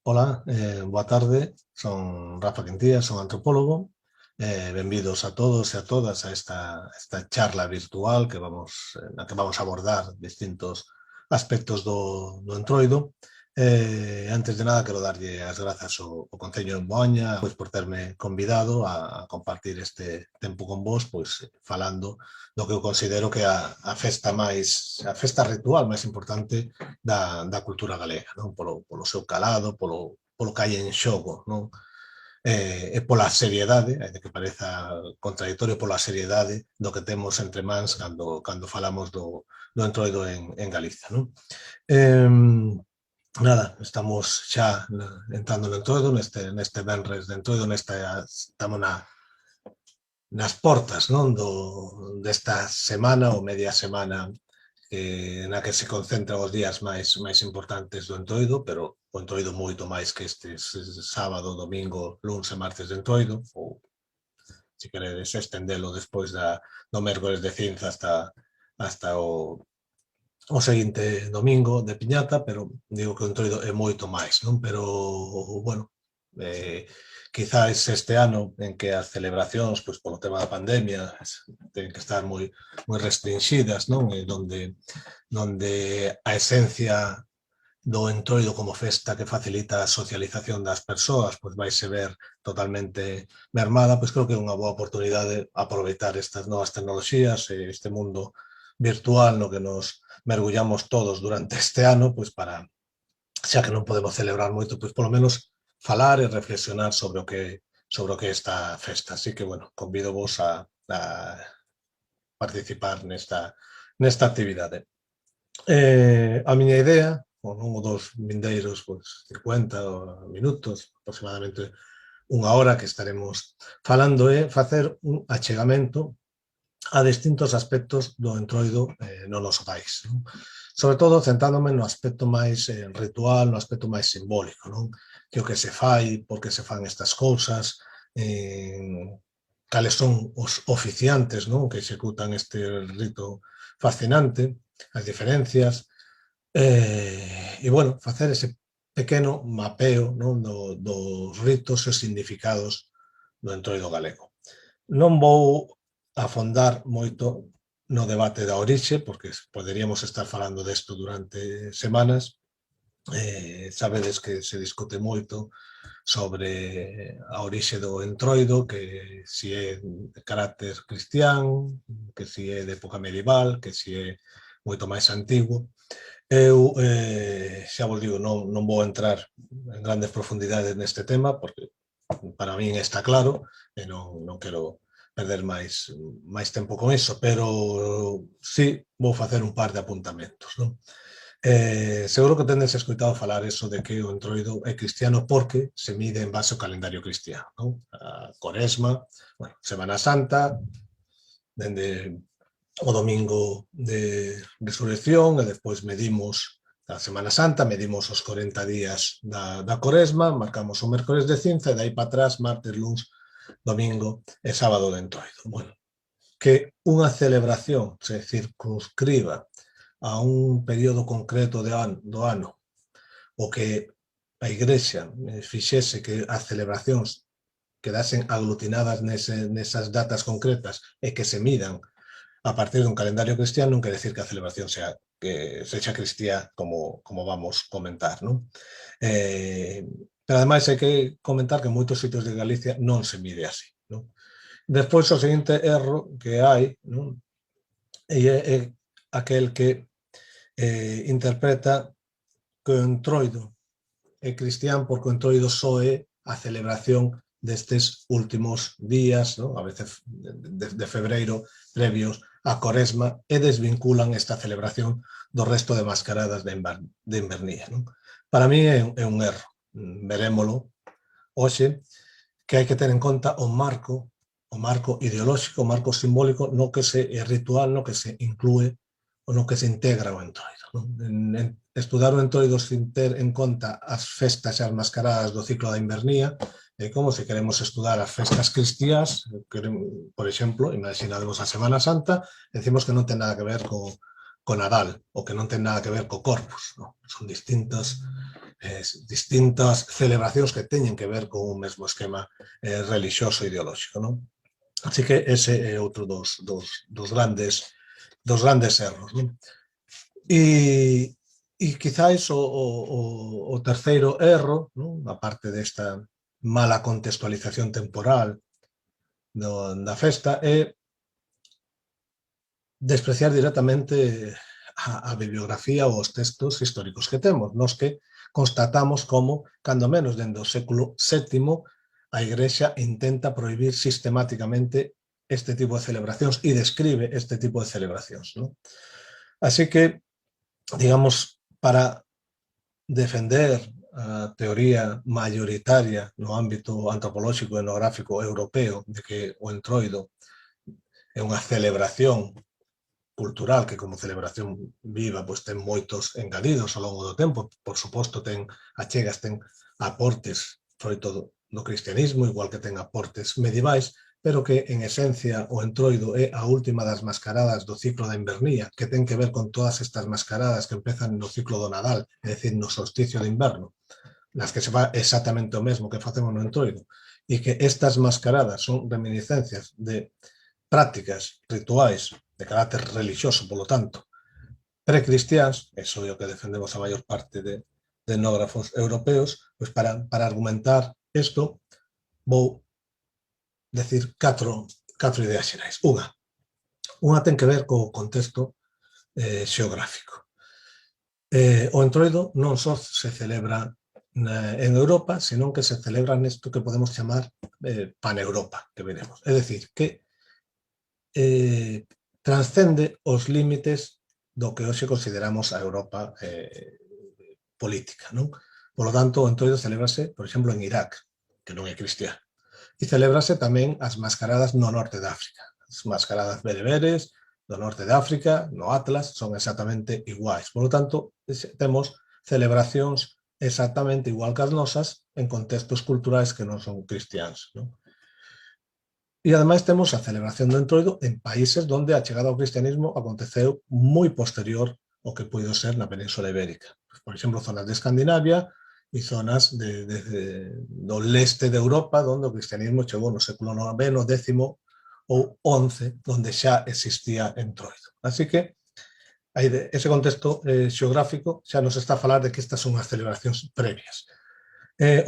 Ola, boa tarde, son Rafa Quintía, son antropólogo. Benvidos a todos e a todas a esta charla virtual na que vamos a abordar distintos aspectos do Entroido. Antes de nada, quero darlle as grazas ao Concello de Moaña pois, por terme convidado a compartir este tempo con vos, pois, falando do que eu considero que a festa ritual máis importante da cultura galega, non? Polo seu calado, polo que hai en xogo, non? E pola seriedade, ainda que pareza contradictorio, pola seriedade do que temos entre mans cando falamos do Entroido en Galiza, non? Nada, estamos xa entrando no Entroido, neste venres de Entroido, estamos nas portas, non? Desta semana ou media semana na que se concentran os días máis importantes do Entroido, pero o Entroido moito máis que estes sábado, domingo, luns e martes de Entroido, ou se queredes estendelo despois do mércores de cinza hasta o seguinte domingo de piñata, pero digo que o Entroido é moito máis, non? Pero, bueno, quizás este ano en que as celebracións, pois polo tema da pandemia, ten que estar moi restringidas, non? E donde a esencia do Entroido como festa que facilita a socialización das persoas, pois vaise ver totalmente mermada, pois creo que é unha boa oportunidade aproveitar estas novas tecnoloxías e este mundo virtual no que nos mergullamos todos durante este ano, pois para, xa que non podemos celebrar moito, pois polo menos falar e reflexionar sobre o que é esta festa. Así que, bueno, convido vos a participar nesta actividade. A miña idea, ao longo dos vindeiros 50 minutos, aproximadamente unha hora que estaremos falando, é facer un achegamento a distintos aspectos do Entroido no noso país. Non? Sobre todo centrándome no aspecto máis ritual, no aspecto máis simbólico, non? Que o que se fai, por que se fan estas cousas, cales son os oficiantes, non? Que executan este rito fascinante, as diferencias, e, bueno, facer ese pequeno mapeo, non? Dos ritos e significados do Entroido galego. Non vou afondar moito no debate da orixe, porque poderíamos estar falando desto durante semanas. Sabedes que se discute moito sobre a orixe do Entroido, que si é de carácter cristián, que si é de época medieval, que si é moito máis antigo. Eu, xa vos digo, non vou entrar en grandes profundidades neste tema, porque para min está claro, e non quero perder máis tempo con iso, pero sí vou facer un par de apuntamentos, non? Seguro que tendes escoitado falar eso de que o Entroido é cristiano porque se mide en base ao calendario cristiano, non? A Coresma, bueno, Semana Santa, dende o domingo de Resurrección e despois medimos a Semana Santa, medimos os 40 días da Coresma, marcamos o mércores de cinza e dai para atrás, martes, luns, domingo e sábado de Entroido. Bueno, que unha celebración se circunscriba a un período concreto do ano o que a Igrexa fixese que as celebracións quedasen aglutinadas nesas datas concretas e que se midan a partir dun calendario cristiano non quere decir que a celebración sexa cristiá como vamos comentar, non? Pero ademais hai que comentar que en moitos sitios de Galicia non se mide así, non? Despois o seguinte erro que hai, non? É aquel que interpreta que o Entroido é cristián porque o Entroido só é a celebración destes últimos días, non? A veces de febreiro, previos a Coresma, e desvinculan esta celebración do resto de mascaradas de invernía. Non? Para mí é un erro. Verémolo hoxe, que hai que ter en conta o marco ideolóxico, o marco simbólico no que se é ritual, no que se inclúe ou no que se integra o Entroido. Non? Estudar o Entroido sin ter en conta as festas e as mascaradas do ciclo da invernía é como se queremos estudar as festas cristiás, por exemplo, imaginademos a Semana Santa, decimos que non ten nada que ver co Nadal, ou que non ten nada que ver co Corpus. Non? Son distintas distintas celebracións que teñen que ver con un mesmo esquema relixioso e ideolóxico, non? Así que ese é outro dos grandes erros, non? E quizáis o terceiro erro, non? Aparte desta mala contextualización temporal da festa, é despreciar directamente a bibliografía ou os textos históricos que temos, nos que constatamos como, cando menos dende o século VII, a Igrexa intenta prohibir sistemáticamente este tipo de celebracións e describe este tipo de celebracións, non? Así que, digamos, para defender a teoría mayoritaria no ámbito antropolóxico e etnográfico europeo de que o Entroido é unha celebración cultural que como celebración viva pois ten moitos engadidos ao longo do tempo, por suposto ten achegas, ten aportes froito do cristianismo, igual que ten aportes medievais, pero que en esencia o Entroido é a última das mascaradas do ciclo da invernía, que ten que ver con todas estas mascaradas que empezan no ciclo do Nadal, é dicir, no solsticio de inverno, nas que se fa exactamente o mesmo que facemos no Entroido, e que estas mascaradas son reminiscencias de prácticas rituais de carácter religioso, polo tanto, precristiáns, eso é o que defendemos a maior parte de etnógrafos europeos, pois para argumentar isto vou decir catro ideas xerais. Unha ten que ver co contexto xeográfico. O Entroido non só se celebra en Europa, senón que se celebra nesto que podemos chamar Paneuropa, que veremos. É dicir, que transcende os límites do que hoxe consideramos a Europa política, non? Por lo tanto, o Entroido celebrase, por exemplo, en Irak, que non é cristián. E celébrase tamén as mascaradas no norte de África. As mascaradas bereberes do norte de África, no Atlas, son exactamente iguais. Por lo tanto, temos celebracións exactamente igual que as nosas en contextos culturais que non son cristiáns, non? E ademais temos a celebración do Entroido en países onde a chegada ao cristianismo aconteceu moi posterior ao que puido ser na Península Ibérica. Por exemplo, zonas de Escandinavia e zonas do leste de Europa, onde o cristianismo chegou no século IX, X ou XI, onde xa existía Entroido. Así que, ese contexto xeográfico xa nos está a falar de que estas son as celebracións previas.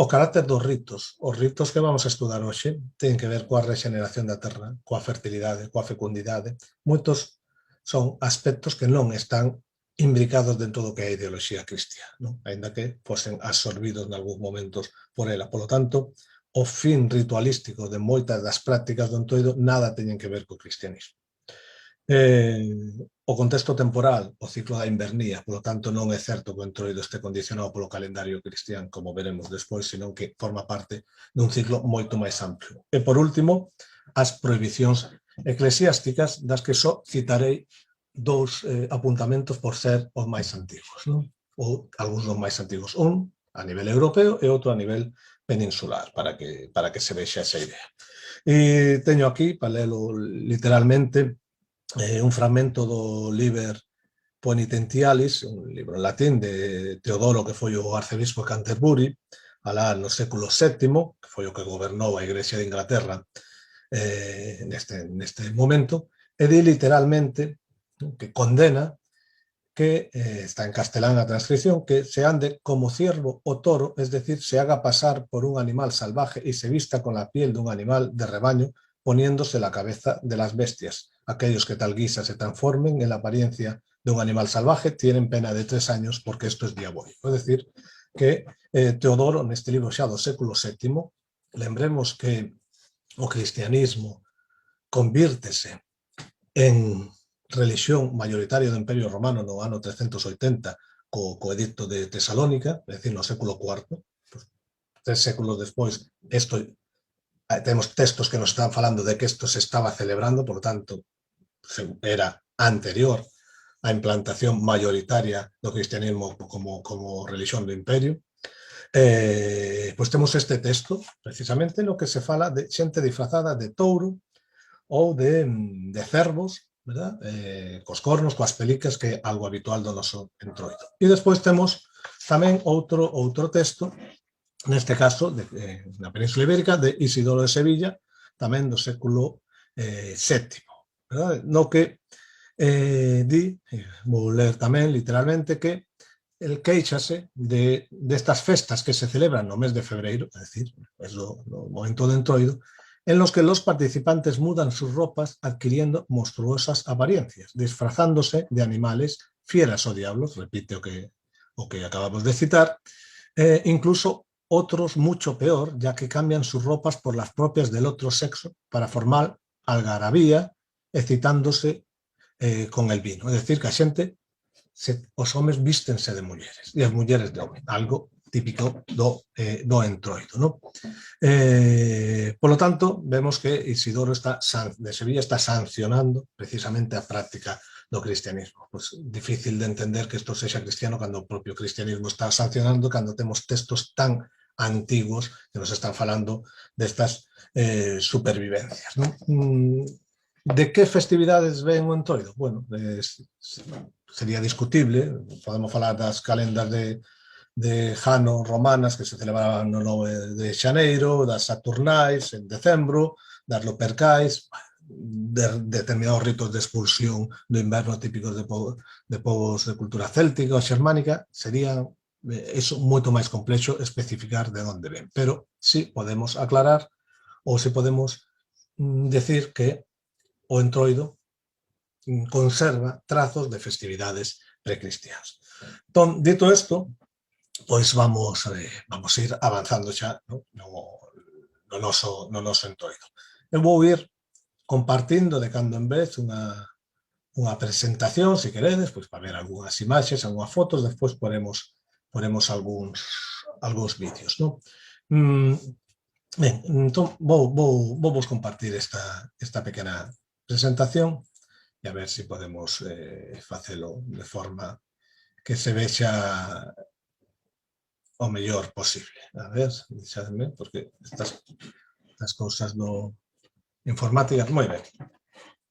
O carácter dos ritos. Os ritos que vamos a estudar hoxe teñen que ver coa regeneración da terra, coa fertilidade, coa fecundidade. Moitos son aspectos que non están imbricados dentro do que é a ideoloxía cristiana, non? Ainda que fosen absorbidos nalgúns momentos por ela. Por lo tanto, o fin ritualístico de moitas das prácticas do Entroido nada teñen que ver co cristianismo. O contexto temporal, o ciclo da invernía, por lo tanto non é certo que o Entroido este condicionado polo calendario cristián, como veremos despois, senón que forma parte dun ciclo moito máis amplio. E por último, as prohibicións eclesiásticas, das que só citarei dous apuntamentos por ser os máis antigos, non? Ou algúns dos máis antigos. Un a nivel europeo e outro a nivel peninsular, para que se vexa esa idea. E teño aquí, para lelo literalmente, un fragmento do Liber Poenitentialis, un libro en latín de Teodoro, que foi o arcebispo de Canterbury, alá no século VII, que foi o que gobernou a Igrexa de Inglaterra neste momento, e di literalmente que condena que está en castelán a transcripción, que se ande como ciervo o toro, es decir, se haga pasar por un animal salvaje y se vista con la piel de un animal de rebaño, poniéndose la cabeza de las bestias. Aquellos que tal guisa se transformen en la apariencia de un animal salvaje tienen pena de 3 años porque esto es diabólico. Es decir, que Teodoro, neste libro xa do século VII, lembremos que o cristianismo convírtese en religión mayoritaria do Imperio Romano no ano 380 co edicto de Tesalónica, é dicir, no século IV. 3 séculos despois, temos textos que nos están falando de que isto se estaba celebrando, por lo tanto, era anterior á implantación mayoritaria do cristianismo como religión do Imperio. Pois temos este texto, precisamente, no que se fala de xente disfrazada de touro ou de cervos, cos cornos, coas pelicas, que é algo habitual do noso Entroido. E despois temos tamén outro texto, neste caso, na Península Ibérica, de Isidoro de Sevilla, tamén do século VII, verdade? No que di, vou ler tamén literalmente, que el queixase destas festas que se celebran no mes de febreiro, é dicir, no momento do entroido, en los que los participantes mudan sus ropas adquiriendo monstruosas apariencias, disfrazándose de animales, fieras o diablos, repite o que acabamos de citar, incluso otros mucho peor, ya que cambian sus ropas por las propias del otro sexo para formar algarabía, excitándose con el vino. É dicir, que a xente, os homes vístense de mulleres e as mulleres de home, algo típico do entroido, ¿no? Por lo tanto, vemos que Isidoro de Sevilla está sancionando precisamente a práctica do cristianismo. Pues difícil de entender que isto sexa cristiano cando o propio cristianismo está sancionando, cando temos textos tan antiguos que nos están falando destas supervivencias, ¿no? De que festividades ven o entroido? Bueno, sería discutible, podemos falar das calendas de Jano romanas que se celebraban no 9 de xaneiro, das Saturnais en decembro, das Lupercais, determinados ritos de expulsión do inverno típicos de povos de cultura céltica ou xermánica, serían eso moito máis complexo especificar de onde ven, pero sí podemos aclarar ou sí podemos decir que o entroido conserva trazos de festividades precristianas. Entón, dito isto, pois vamos a ir avanzando xa no noso entroido. Eu vou ir compartindo de cando en vez unha presentación, se queredes, pois para ver algunhas imaxes, algunhas fotos, despois poremos algúns vídeos, non? Ben, entón vou compartir esta pequena presentación e a ver se podemos facelo de forma que se vexa o mellor posible. A ver, deixadme, porque estas cousas informáticas, moi ben.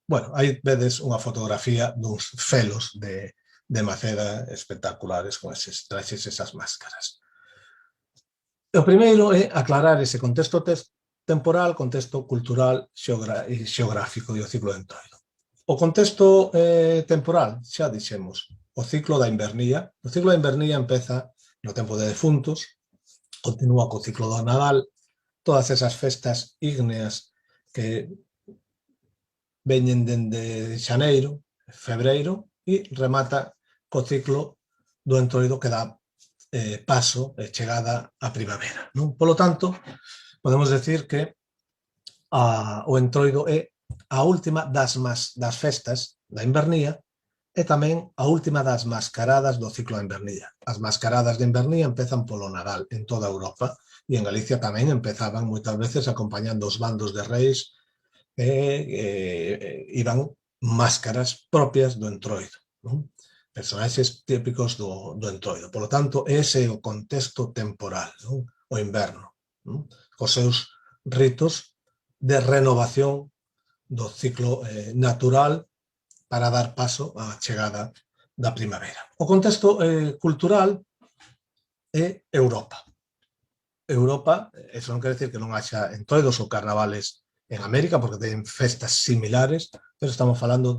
Bueno, aí vedes unha fotografía duns felos de Maceda espectaculares con eses traxes, esas máscaras. O primeiro é aclarar ese contexto temporal, contexto cultural e xeográfico do ciclo de entroido. O contexto temporal, xa dixemos, o ciclo da invernía. O ciclo da invernía empeza no tempo de defuntos, continúa co ciclo do Nadal, todas esas festas ígneas que veñen dende xaneiro, febreiro, e remata co ciclo do entroido que dá paso e chegada á primavera. Polo tanto, podemos decir que o entroido é a última das festas da invernía e tamén a última das mascaradas do ciclo da invernía. As mascaradas de invernía empezan polo Nadal en toda Europa e en Galicia tamén empezaban moitas veces acompañando os bandos de reis e iban máscaras propias do entroido, personaxes típicos do entroido. Por lo tanto, ese é o contexto temporal, o inverno, cos seus ritos de renovación do ciclo natural para dar paso á chegada da primavera. O contexto cultural é Europa. Europa, eso non quere decir que non haxa entroidos ou carnavales en América, porque ten festas similares, pero estamos falando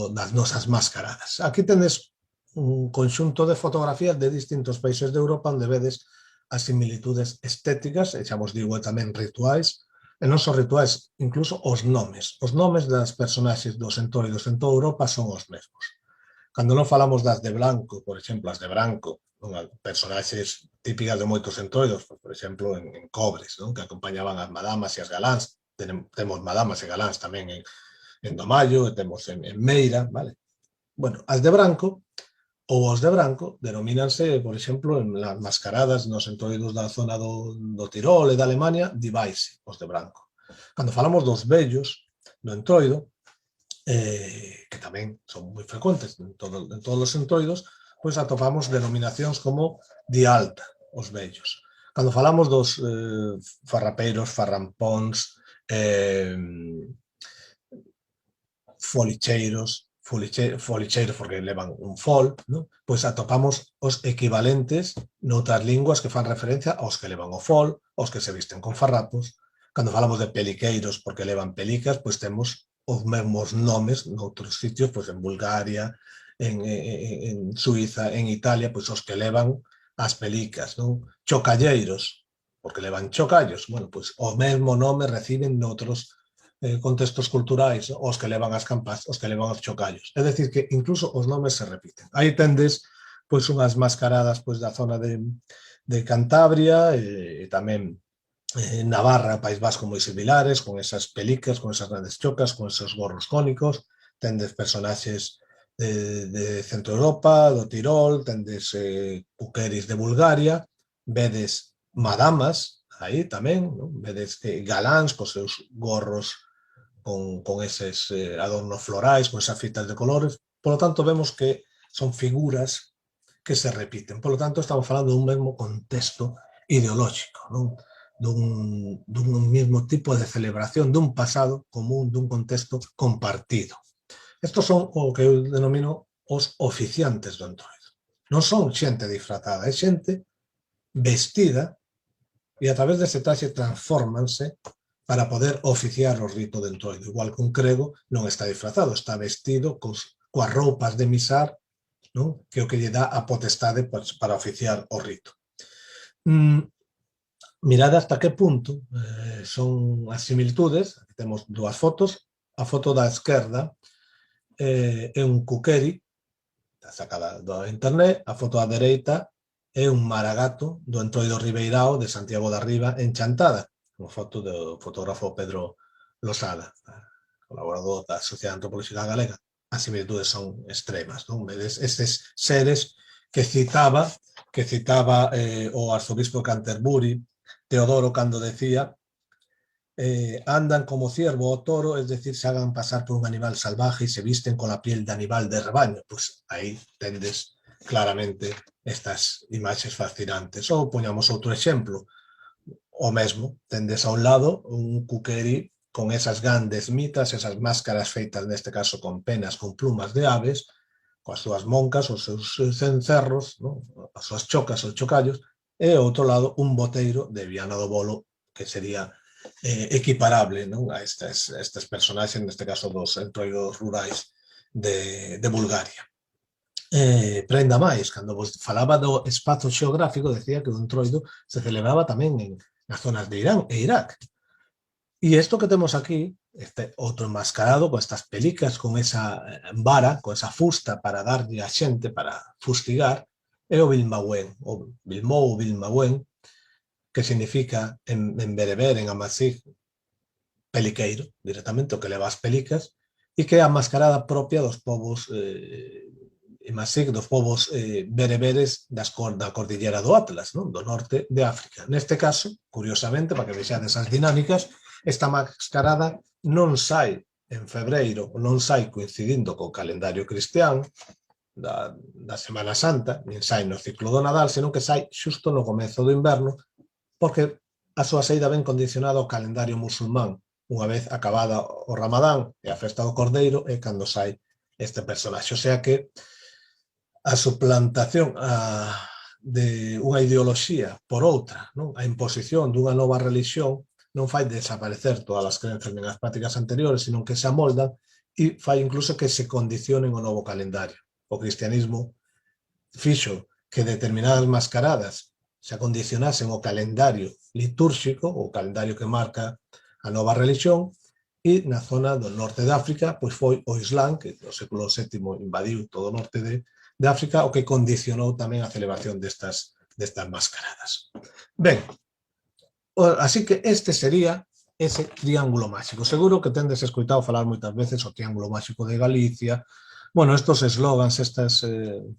das nosas mascaradas. Aquí tenes un conxunto de fotografías de distintos países de Europa onde vedes as similitudes estéticas, e xa vos digo tamén rituais, e non só rituais, incluso os nomes. Os nomes das personaxes dos entroidos en toda Europa son os mesmos. Cando non falamos das de Blanco, por exemplo, as de Branco, personaxes típicas de moitos entroidos, por exemplo, en Cobres, que acompañaban as madamas e as galáns, temos madamas e galáns tamén en Domallo, e temos en Meira, vale? Bueno, as de Branco, ou os de Branco, denomínanse, por exemplo, en las mascaradas nos entroidos da zona do Tirol e da Alemania, die Weiße, os de Branco. Cando falamos dos vellos do entroido, que tamén son moi frecuentes en todos os entroidos, pois atopamos denominacións como die Alta, os vellos. Cando falamos dos farrapeiros, farrampóns, folicheiros, folicheiros porque levan un fol, non? Pois atopamos os equivalentes noutras linguas que fan referencia aos que levan o fol, aos que se visten con farrapos. Cando falamos de peliqueiros porque levan pelicas, pois temos os mesmos nomes noutros sitios, pois en Bulgaria, en Suiza, en Italia, pois os que levan as pelicas, non? Chocalleiros, porque levan chocallos. Bueno, pois o mesmo nome reciben noutros contextos culturais, os que levan as campas, os que levan os chocallos. É dicir, que incluso os nomes se repiten. Aí tendes pois unhas mascaradas pois da zona de Cantabria e tamén Navarra, País Vasco moi similares, con esas pelicas, con esas grandes chocas, con esos gorros cónicos, tendes personaxes de Centro Europa, do Tirol, tendes cuqueris de Bulgaria, vedes madamas, aí tamén, non? Vedes galáns cos seus gorros con eses adornos florais, con esas fitas de colores. Por lo tanto, vemos que son figuras que se repiten. Por lo tanto, estamos falando dun mesmo contexto ideolóxico, non? Dun mesmo tipo de celebración dun pasado común, dun contexto compartido. Estos son o que eu denomino os oficiantes do Entroido. Non son xente disfrazada, é xente vestida e a través dese traxe transfórmanse para poder oficiar o rito de Entroido. Igual que un crego non está disfrazado, está vestido coas roupas de misar, non? Que é o que lle dá a potestade para oficiar o rito. Mirad hasta que punto son as similitudes. Aquí temos dúas fotos. A foto da esquerda é un cuqueri, sacada do internet. A foto á dereita é un maragato do Entroido Ribeirao de Santiago da Riba en Chantada, unha foto do fotógrafo Pedro Losada, colaborador da Sociedade Antropolóxica Galega. As similitudes son extremas, non? Vedes estes seres que citaba o arzobispo de Canterbury, Teodoro, cando decía andan como ciervo o toro, es decir, se hagan pasar por un animal salvaje y se visten con la piel de animal de rebaño. Pues aí tendes claramente estas imaxes fascinantes. Ou poñamos outro exemplo, o mesmo, tendes a un lado un cuqueri con esas grandes mitas, esas máscaras feitas neste caso con penas, con plumas de aves, coas súas moncas, os seus cencerros, non? As súas chocas, os chocallos, e ao outro lado un boteiro de Viana do Bolo, que sería equiparable, non? A estes personaxes, neste caso dos entroidos rurais de Bulgaria. Pero ainda máis, cando vos falaba do espazo xeográfico, decía que o entroido se celebraba tamén nas zonas de Irán e Irak. E isto que temos aquí, este outro enmascarado con estas pelicas, con esa vara, con esa fusta para darlle a xente, para fustigar, é o bilmawen, o bilmou, bilmawen, que significa en bereber, en amazigh, peliqueiro, directamente, o que leva as pelicas, e que é a mascarada propia dos povos amazigh, dos povos bereberes da cordillera do Atlas, non? Do norte de África. Neste caso, curiosamente, para que vexades as dinámicas, esta mascarada non sai en febreiro, non sai coincidindo co calendario cristián da Semana Santa, nin sai no ciclo do Nadal, senón que sai xusto no comezo do inverno, porque a súa saída ben condicionada ao calendario musulmán. Unha vez acabada o Ramadán e a festa do Cordeiro é cando sai este personaxe. O sea que a suplantación de unha ideoloxía por outra, non? A imposición dunha nova religión non fai desaparecer todas as crenzas nin as prácticas anteriores, senón que se amoldan e fai incluso que se condicionen o novo calendario. O cristianismo fixo que determinadas mascaradas se acondicionasen ao calendario litúrxico, o calendario que marca a nova religión, e na zona do norte de África pois foi o Islán, que no século VII invadiu todo o norte de África, o que condicionou tamén a celebración destas mascaradas. Ben, así que este sería ese triángulo máxico. Seguro que tendes escoitado falar moitas veces o triángulo máxico de Galicia. Bueno, estos eslogans, estas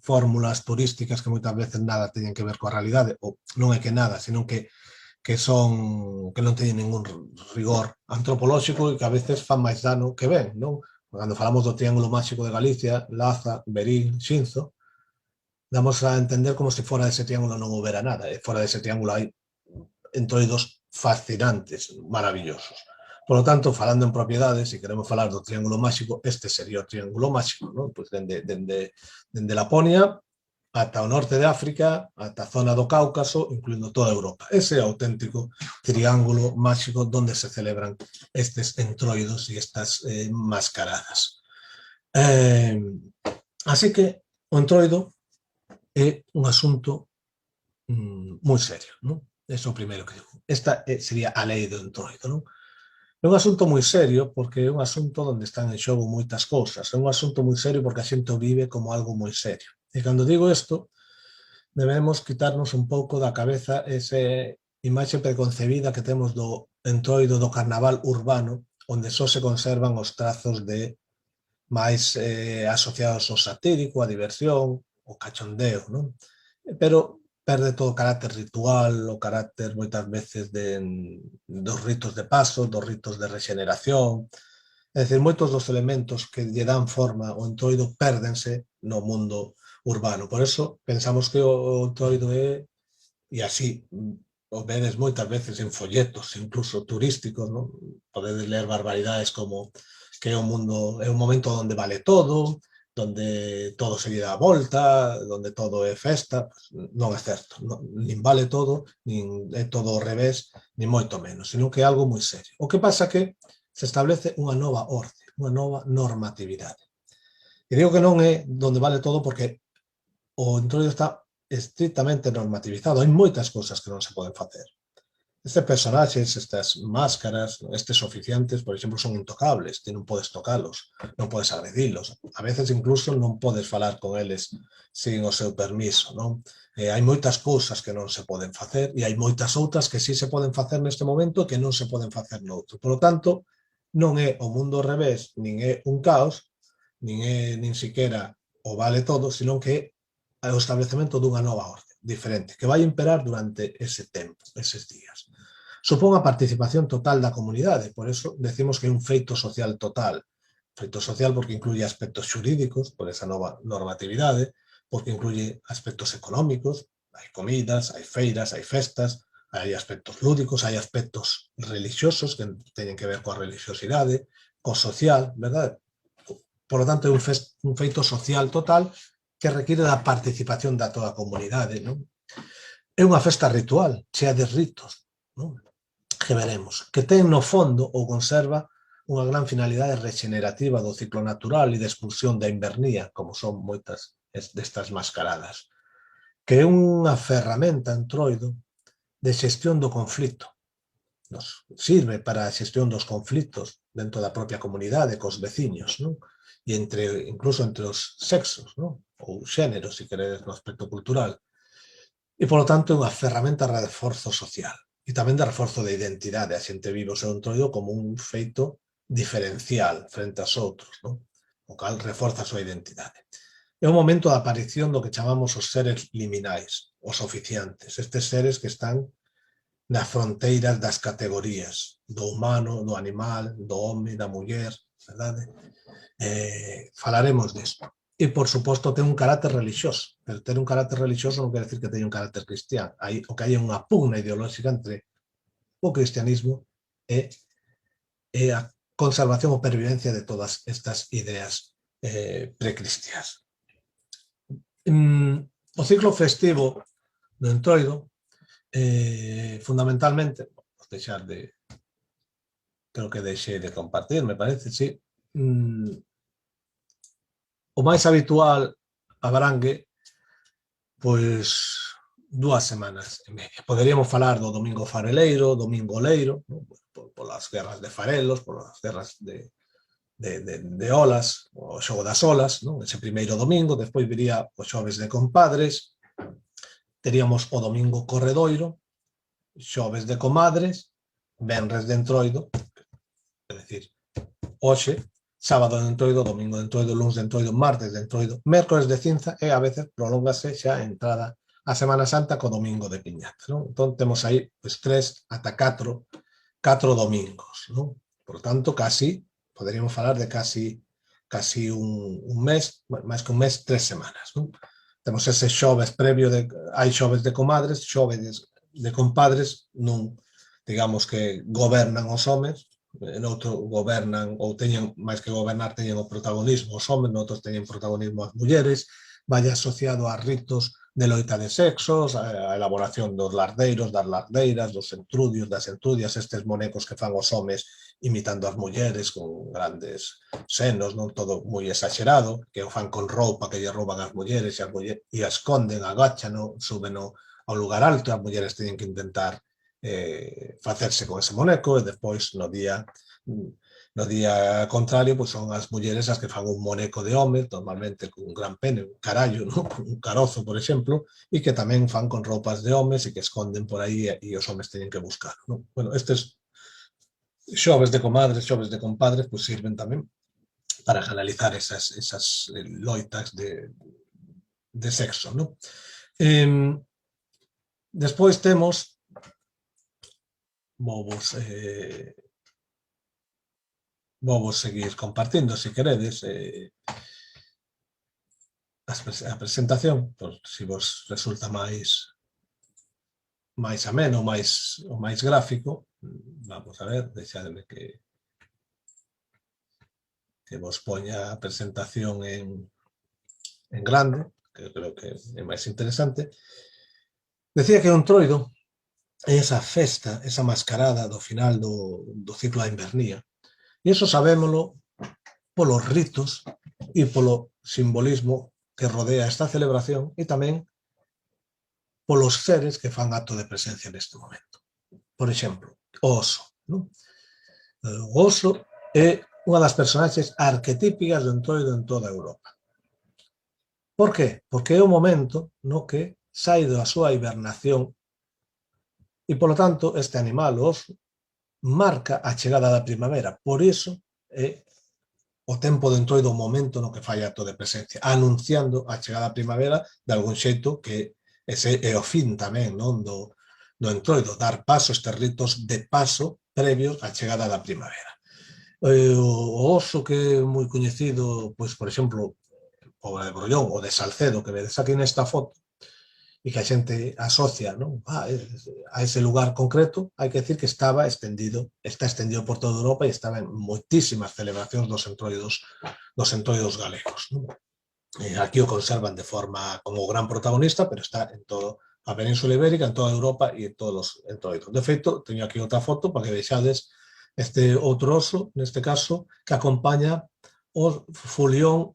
fórmulas turísticas que moitas veces nada teñen que ver coa realidade, ou non é que nada, senón que non teñen ningún rigor antropolóxico e que a veces fan máis dano que ben, non? Cando falamos do triángulo máxico de Galicia, Laza, Verín, Xinzo, damos a entender como se fora dese triángulo non houbera nada, e fora dese triángulo hai entroidos fascinantes, maravillosos. Por lo tanto, falando en propiedades, se queremos falar do triángulo máxico, este sería o triángulo máxico, non? Pois dende Laponia ata o norte de África, ata a zona do Cáucaso, incluindo toda Europa. Ese é o auténtico triángulo máxico donde se celebran estes entroidos e estas mascaradas. Así que o entroido é un asunto moi serio, non? Ese é o primeiro que digo. Esta sería a lei do entroido, non? É un asunto moi serio porque é un asunto onde están en xogo moitas cousas. É un asunto moi serio porque a xente o vive como algo moi serio. E cando digo isto, debemos quitarnos un pouco da cabeza esa imaxe preconcebida que temos do entroido do carnaval urbano, onde só se conservan os trazos de máis asociados ao satírico, a diversión, o cachondeo, non? Pero perde todo o carácter ritual, o carácter moitas veces dos ritos de paso, dos ritos de rexeneración. É dicir, moitos dos elementos que lle dan forma ao entroido pérdense no mundo urbano. Por eso pensamos que o entroido é, e así o vedes moitas veces en folletos, incluso turísticos, non? Podedes ler barbaridades como que é un mundo, é un momento onde vale todo, donde todo se lle dá a volta, donde todo é festa. Non é certo, nin vale todo, nin é todo ao revés, nin moito menos, senón que é algo moi serio. O que pasa que se establece unha nova orde, unha nova normatividade. E digo que non é donde vale todo porque o entroido está estrictamente normativizado. Hai moitas cousas que non se poden facer. Estes personaxes, estas máscaras, estes oficiantes, por exemplo, son intocables, ti non podes tocalos, non podes agredilos. A veces incluso non podes falar con eles sin o seu permiso, non? Hai moitas cousas que non se poden facer e hai moitas outras que sí se poden facer neste momento e que non se poden facer noutro. Por lo tanto, non é o mundo ao revés, nin é un caos, nin siquiera o vale todo, senón que é o establecemento dunha nova orde diferente, que vai imperar durante ese tempo, eses días. Supón a participación total da comunidade, por eso decimos que é un feito social total. Feito social porque incluye aspectos xurídicos, por esa nova normatividade, porque incluye aspectos económicos, hai comidas, hai feiras, hai festas, hai aspectos lúdicos, hai aspectos religiosos que teñen que ver coa religiosidade, co social, verdade? Por lo tanto, é un feito social total que require da participación da toda a comunidade, non? É unha festa ritual, chea de ritos, non? Que veremos, que ten no fondo ou conserva unha gran finalidade rexenerativa do ciclo natural e de expulsión da invernía, como son moitas destas mascaradas, que é unha ferramenta entroido de xestión do conflito. Nos sirve para a xestión dos conflitos dentro da propia comunidade, cos veciños, non? E incluso entre os sexos, non? Ou xéneros, se queredes, no aspecto cultural. E, polo tanto, é unha ferramenta de reforzo social e tamén de reforzo de identidade. A xente vive o seu entroido como un feito diferencial frente aos outros, non? O cal reforza a súa identidade. É o momento da aparición do que chamamos os seres liminais, os oficiantes, estes seres que están nas fronteiras das categorías, do humano, do animal, do home, da muller, verdade? Falaremos disto. E, por suposto, ten un carácter religioso. Pero ter un carácter religioso non quer decir que teña un carácter cristián. O que hai é unha pugna ideolóxica entre o cristianismo e a conservación ou pervivencia de todas estas ideas precristiás. O ciclo festivo do entroido, fundamentalmente, vou deixar de... Creo que deixei de compartir, me parece, sí. O máis habitual abrangue pois 2 semanas e media. Poderíamos falar do domingo fareleiro, domingo oleiro, non? Polas guerras de farelos, polas guerras de olas, o xogo das olas, non? Ese primeiro domingo, despois viría o xoves de compadres, teríamos o domingo corredoiro, xoves de comadres, venres de entroido, é dicir, hoxe, sábado de entroido, domingo de entroido, luns de entroido, martes de entroido, mércores de cinza e a veces prolóngase xa a entrada a Semana Santa co domingo de piñata, non? Entón temos aí pues, 3 ata 4 domingos, non? Por tanto, casi, poderíamos falar de casi un mes, máis que un mes, 3 semanas, non? Temos ese xoves previo, hai xoves de comadres, xoves de compadres, non, digamos que gobernan os homes, noutro gobernan, ou teñen, máis que gobernar, teñen o protagonismo os homes, noutros teñen protagonismo as mulleres, vai asociado a ritos de loita de sexos, a elaboración dos lardeiros, das lardeiras, dos entrudios, das entrudias, estes monecos que fan os homes imitando as mulleres con grandes senos, non todo moi exagerado, que o fan con roupa que lle rouban as mulleres e a esconden, agachan, suben ao lugar alto, as mulleres teñen que intentar facerse con ese moneco e despois no día contrario, pois son as mulleres as que fan un moneco de home, normalmente con un gran pene, un carallo, ¿no? Un carozo, por exemplo, e que tamén fan con roupas de homes e que esconden por aí e os homes teñen que buscar, ¿no? Bueno, estes xoves de comadres, xoves de compadres, pois sirven tamén para canalizar esas loitas de sexo, ¿no? Despois temos vou seguir compartindo, se queredes, a presentación, por se vos resulta máis ameno, máis gráfico. Vamos a ver, deixadme que vos poña a presentación en grande, que creo que é máis interesante. Decía que o Entroido é esa festa, esa mascarada do final do ciclo da invernía. E iso sabémolo polos ritos e polo simbolismo que rodea esta celebración e tamén polos seres que fan acto de presencia neste momento. Por exemplo, o oso. Non? O oso é unha das personaxes arquetípicas do Entroido en toda Europa. Por qué? Porque é o momento no que sai da súa hibernación e, polo tanto, este animal, o oso, marca a chegada da primavera. Por iso é o tempo do Entroido o momento no que fai acto de presencia, anunciando a chegada da primavera de algún xeito que ese é o fin tamén, non, do Entroido, dar paso, estes ritos de paso previos á chegada da primavera. O oso que é moi coñecido, pois, por exemplo, o de Brollón, o de Salcedo, que vedes aquí nesta foto, e que a xente asocia, non, a ese lugar concreto, hai que decir que está extendido por toda Europa e estaba en moitísimas celebracións dos entroidos galegos. Non? Aquí o conservan de forma como gran protagonista, pero está en toda a Península Ibérica, en toda Europa e en todos os entroidos. De feito, teño aquí outra foto para que vexades este outro oso, neste caso, que acompaña o fulión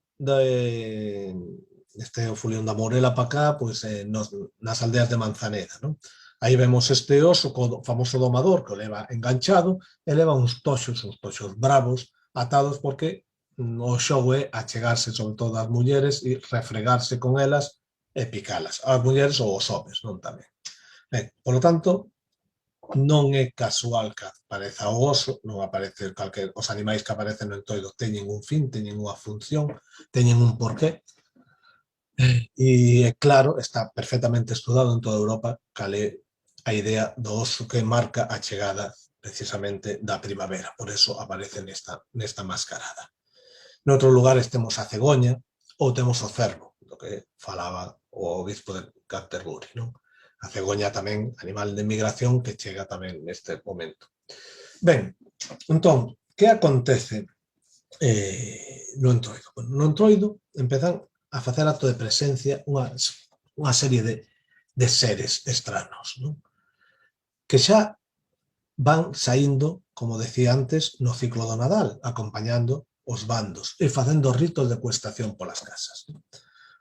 o fulión da Morela para cá, pois, nas aldeas de Manzaneda, non? Aí vemos este oso, co famoso domador, que o leva enganchado, e leva uns toxos bravos, atados, porque o xogo é achegarse sobre todo ás mulleres e refregarse con elas e picalas. As mulleres ou os homes, non tamén. Por lo tanto, non é casual que apareza o oso, non aparece os animais que aparecen no Entroido teñen un fin, teñen unha función, teñen un porqué, e claro, está perfectamente estudado en toda Europa cal é a idea do oso que marca a chegada precisamente da primavera, por eso aparece nesta mascarada. Noutros lugares temos a cegoña ou temos o cervo, do que falaba o obispo de Canterbury, non? A cegoña tamén, animal de migración que chega tamén neste momento. Ben, entón, que acontece no Entroido? No Entroido empezan a facer acto de presencia unha serie de seres extranos, non? Que xa van saindo, como decía antes, no ciclo do Nadal, acompañando os bandos e facendo ritos de cuestación polas casas.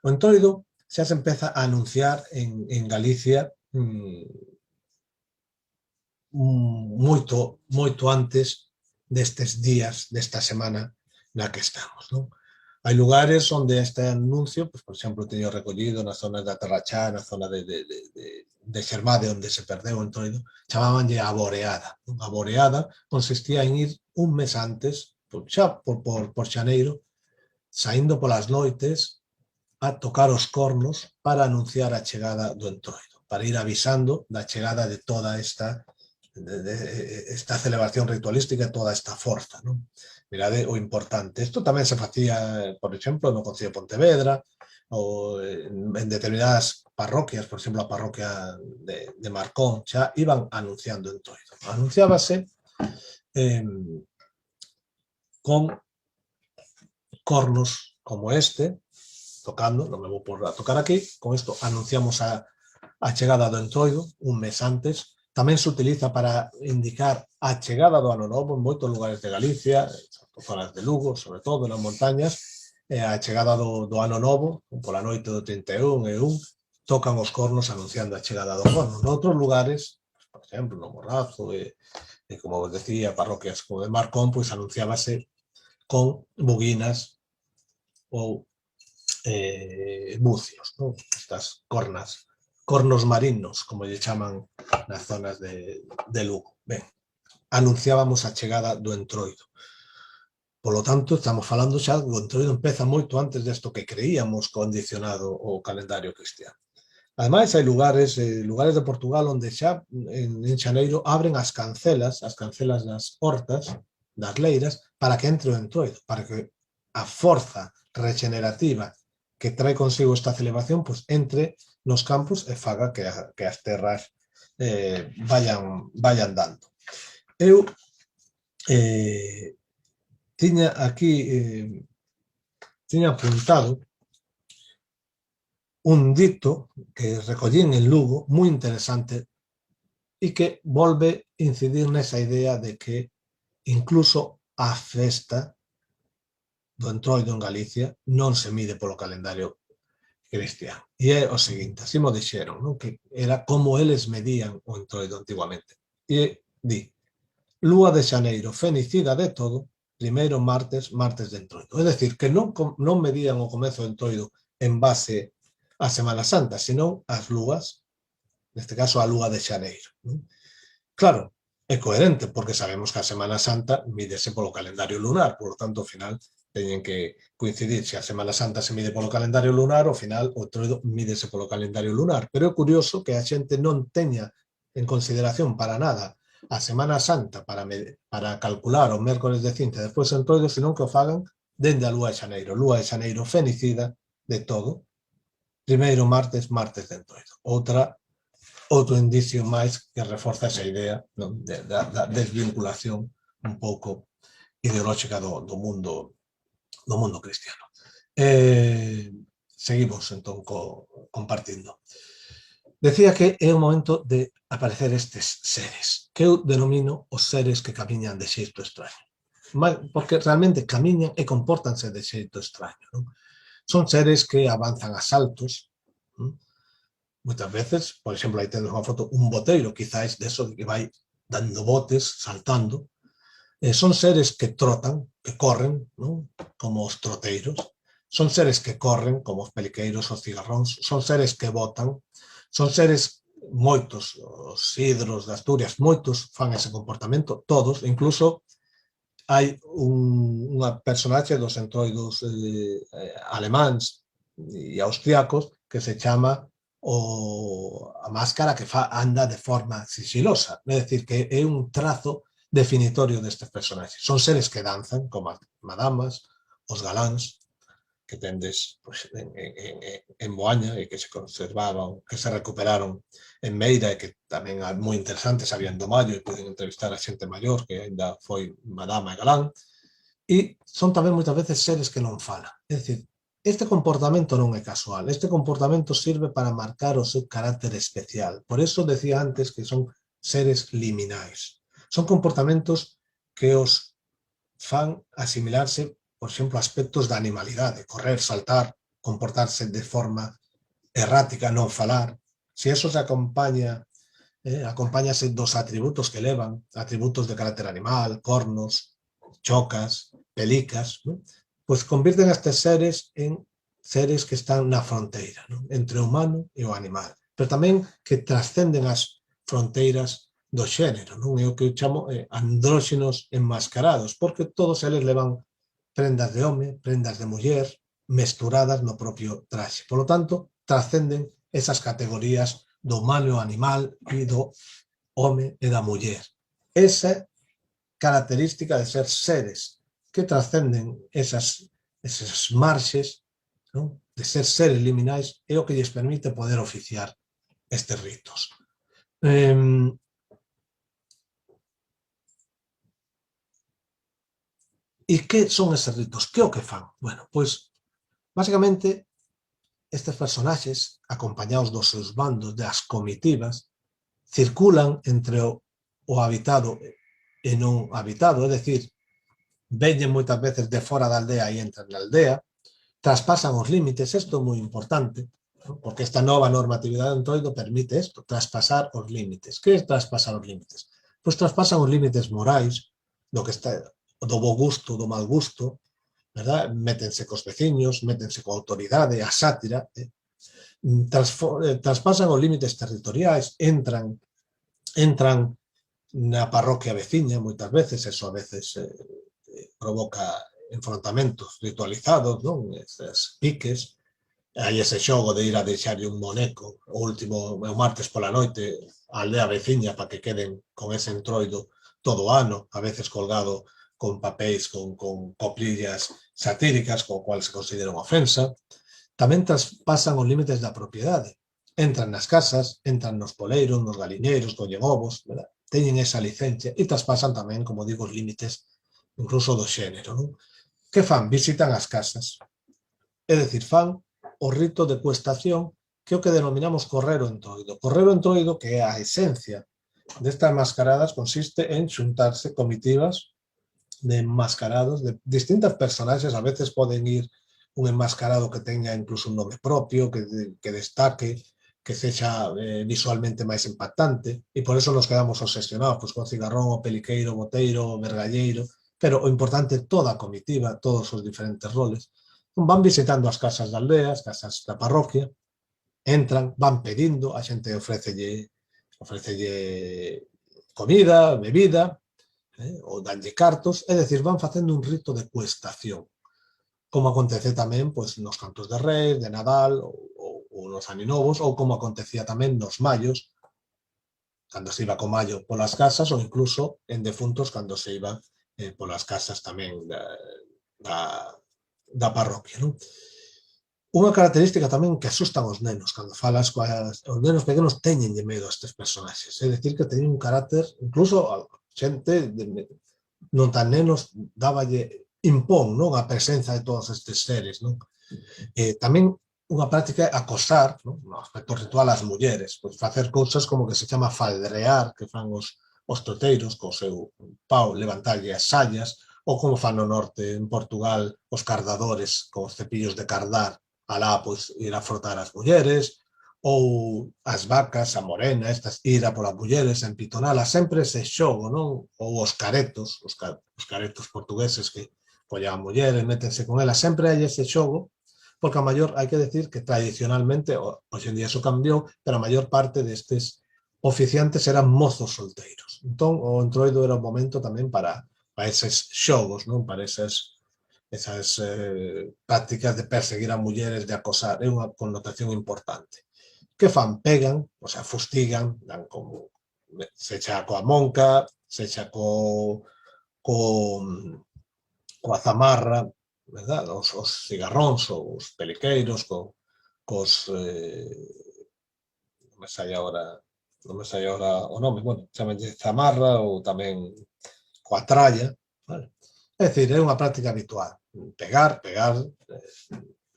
O Entroido xa se empeza a anunciar en Galicia moito antes destes días, desta semana na que estamos, non? Hai lugares onde este anuncio, por exemplo, teño recollido nas zonas da Terrachá, na zona de Xermade, onde se perdeu o Entroido, chamabanlle a boreada. A boreada consistía en ir un mes antes, xa por xaneiro, saindo polas noites a tocar os cornos para anunciar a chegada do Entroido, para ir avisando da chegada de toda esta celebración ritualística e toda esta forza, non? Mirade o importante. Isto tamén se facía, por exemplo, no Concello de Pontevedra ou en determinadas parroquias, por exemplo, a parroquia de Marcón, xa iban anunciando o Entroido. Anunciábase con cornos como este, tocando, non me vou por a tocar aquí, con isto anunciamos a chegada do Entroido un mes antes. Tamén se utiliza para indicar a chegada do Ano Novo en moitos lugares de Galicia, en zonas de Lugo, sobre todo nas montañas, a chegada do Ano Novo, pola noite do 31 e 1, tocan os cornos anunciando a chegada do corno. Noutros lugares, por exemplo, no Morrazo e como vos decía, parroquias como de Marcón, pois anunciábase con buguinas ou bucios, ¿no? Estas cornos marinos, como lle chaman nas zonas de Lugo. Ben, anunciábamos a chegada do Entroido. Polo tanto, estamos falando xa do Entroido empeza moito antes desto que creíamos condicionado o calendario cristiano. Ademais, hai lugares de Portugal onde xa en xaneiro abren as cancelas das hortas, das leiras, para que entre o Entroido, para que a forza regenerativa que trae consigo esta celebración, pois entre nos campos e faga que as terras vayan dando. Eu tiña aquí apuntado un dito que recollín en Lugo, moi interesante, e que volve incidir nesa idea de que incluso a festa do Entroido en Galicia non se mide polo calendario cristiano. E é o seguinte, así mo dixeron, non? Que era como eles medían o Entroido antiguamente. E di, lúa de xaneiro fenicida de todo, primeiro martes de Entroido. É dicir, que non medían o comezo do Entroido en base a Semana Santa, senón as lúas, neste caso a lúa de xaneiro. Non? Claro, é coherente, porque sabemos que a Semana Santa mídese polo calendario lunar, por lo tanto, ao final, teñen que coincidir. Se a Semana Santa se mide polo calendario lunar, ao final o Entroido mídese polo calendario lunar. Pero é curioso que a xente non teña en consideración para nada a Semana Santa para calcular o mércores de Cinta e despois o Entroido, senón que o fagan dende a lúa de xaneiro fenicida de todo, primeiro martes de Entroido. Outro indicio máis que reforza esa idea, non, da desvinculación un pouco ideolóxica do mundo cristiano. Seguimos, entón, compartindo. Decía que é o momento de aparecer estes seres, que eu denomino os seres que camiñan de xeito extraño. Porque realmente camiñan e compórtanse de xeito extraño. Non? Son seres que avanzan a saltos, moitas veces, por exemplo, aí tedes unha foto, un boteiro, quizáis deso que vai dando botes, saltando. Son seres que trotan, que corren, non? Como os troteiros. Son seres que corren, como os peliqueiros, os cigarróns. Son seres que botan. Son seres, moitos, os hidros de Asturias, moitos fan ese comportamento, todos, incluso hai unha personaxe dos entroidos alemáns e austriacos que se chama a máscara que anda de forma sigilosa. É dicir, que é un trazo definitorio destes personaxes. Son seres que danzan, como as madamas, os galáns, que tendes pues, en Moaña e que se conservaban, que se recuperaron en Meira e que tamén é moi interesante, sabían do Mallo e poden entrevistar a xente maior que ainda foi madama e galán. E son tamén moitas veces seres que non falan. É dicir, este comportamento non é casual, este comportamento sirve para marcar o seu carácter especial. Por eso decía antes que son seres liminais. Son comportamentos que os fan asimilarse, por exemplo, aspectos da animalidade, correr, saltar, comportarse de forma errática, non falar. Se eso se acompáñase dos atributos que levan, atributos de carácter animal, cornos, chocas, pelicas, ¿no? Pois convirten a estes seres en seres que están na fronteira, ¿no? Entre o humano e o animal, pero tamén que trascenden as fronteiras do xénero, non? É o que eu chamo andróxinos enmascarados, porque todos eles levan prendas de home, prendas de muller, mesturadas no propio traxe. Por lo tanto, trascenden esas categorías do humano e o animal e do home e da muller. Esa característica de ser seres que trascenden esas marxes, non? De ser seres liminais, é o que lles permite poder oficiar estes ritos. E que son eses ritos? Que o que fan? Bueno, pois, basicamente, estes personaxes, acompañados dos seus bandos, das comitivas, circulan entre o habitado e non habitado, é dicir, veñen moitas veces de fora da aldea e entran na aldea, traspasan os límites, isto é moi importante, porque esta nova normatividade de Entroido permite isto, traspasar os límites. Que é traspasar os límites? Pois traspasan os límites morais, do que está, do bo gusto, do mal gusto, verdad? Métense cos veciños, métense coa autoridade, a sátira, traspasan os límites territoriais, entran na parroquia veciña moitas veces, eso a veces provoca enfrontamentos ritualizados, non? Estes piques, hai ese xogo de ir a deixarlle un moneco o martes pola noite á aldea veciña para que queden con ese entroido todo o ano, a veces colgado con papéis con coplillas satíricas, co cual se considera unha ofensa. Tamén traspasan os límites da propiedade. Entran nas casas, entran nos poleiros, nos galiñeiros, collen ovos, verdad? Teñen esa licencia e traspasan tamén, como digo, os límites incluso do xénero. Non? Que fan? Visitan as casas. É dicir, fan o rito de cuestación que é o que denominamos correr o entroido. Correr o entroido, que é a esencia destas mascaradas, consiste en xuntarse comitivas de enmascarados, de distintas personaxes, a veces poden ir un enmascarado que teña incluso un nome propio, que destaque, que sexa visualmente máis impactante, e por eso nos quedamos obsesionados pois, con Cigarrón, o Peliqueiro, o Boteiro, o Vergalleiro, pero o importante é toda a comitiva, todos os diferentes roles. Van visitando as casas da aldea, as casas da parroquia, entran, van pedindo, a xente ofrécelle comida, bebida, ou danlle cartos, é dicir, van facendo un rito de cuestación, como acontece tamén pois, nos cantos de Reis, de Nadal, ou nos Aninovos, ou como acontecía tamén nos Mallos, cando se iba co Mallo polas casas, ou incluso en defuntos cando se iba polas casas tamén da parroquia. Non? Unha característica tamén que asustan os nenos, cando falas os nenos pequenos teñenlle medo a estes personaxes, é dicir, que teñen un carácter, incluso a xente non tan nenos dáballe impón, non, a presenza de todos estes seres, non? Tamén unha práctica é acosar, non, no aspecto ritual ás mulleres, pois facer cousas como que se chama faldrear, que fan os toteiros co seu pau, levantarlle as sallas, ou como fan no norte, en Portugal, os cardadores, cos cepillos de cardar, alá, pois, ir a frotar as mulleres, ou as vacas, a morena, estas, ir a polas mulleres, a empitonalas, sempre ese xogo, non? Ou os caretos, os caretos portugueses que collan a mulleres, métense con elas, sempre hai ese xogo, porque a maior, hai que decir que tradicionalmente, hoxe en día eso cambiou, pero a maior parte destes oficiantes eran mozos solteiros. Entón, o entroido era un momento tamén para eses xogos, non? Para esas prácticas de perseguir a mulleres, de acosar, é unha connotación importante. Que fan? Pegan, o sea, fustigan, dan como sexa coa monca, sexa coa zamarra, verdad? Os cigarróns, os peliqueiros, cos non me sai agora o nome, bueno, chamanlle zamarra ou tamén coa tralla, vale? É dicir, é unha práctica habitual, pegar,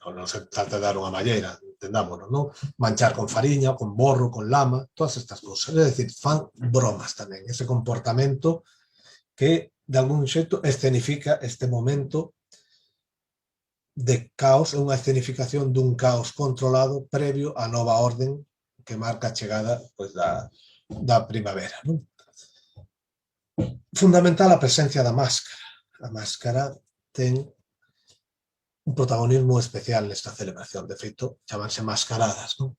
non se trata de dar unha malleira, entendámonos, non? Manchar con fariña, con borro, con lama, todas estas cousas, é dicir, fan bromas tamén, ese comportamento que, de algún xeito, escenifica este momento de caos, é unha escenificación dun caos controlado previo á nova orden que marca a chegada pois, da primavera. Non? Fundamental a presencia da máscara. A máscara ten un protagonismo especial nesta celebración. De feito, chamanse mascaradas, non?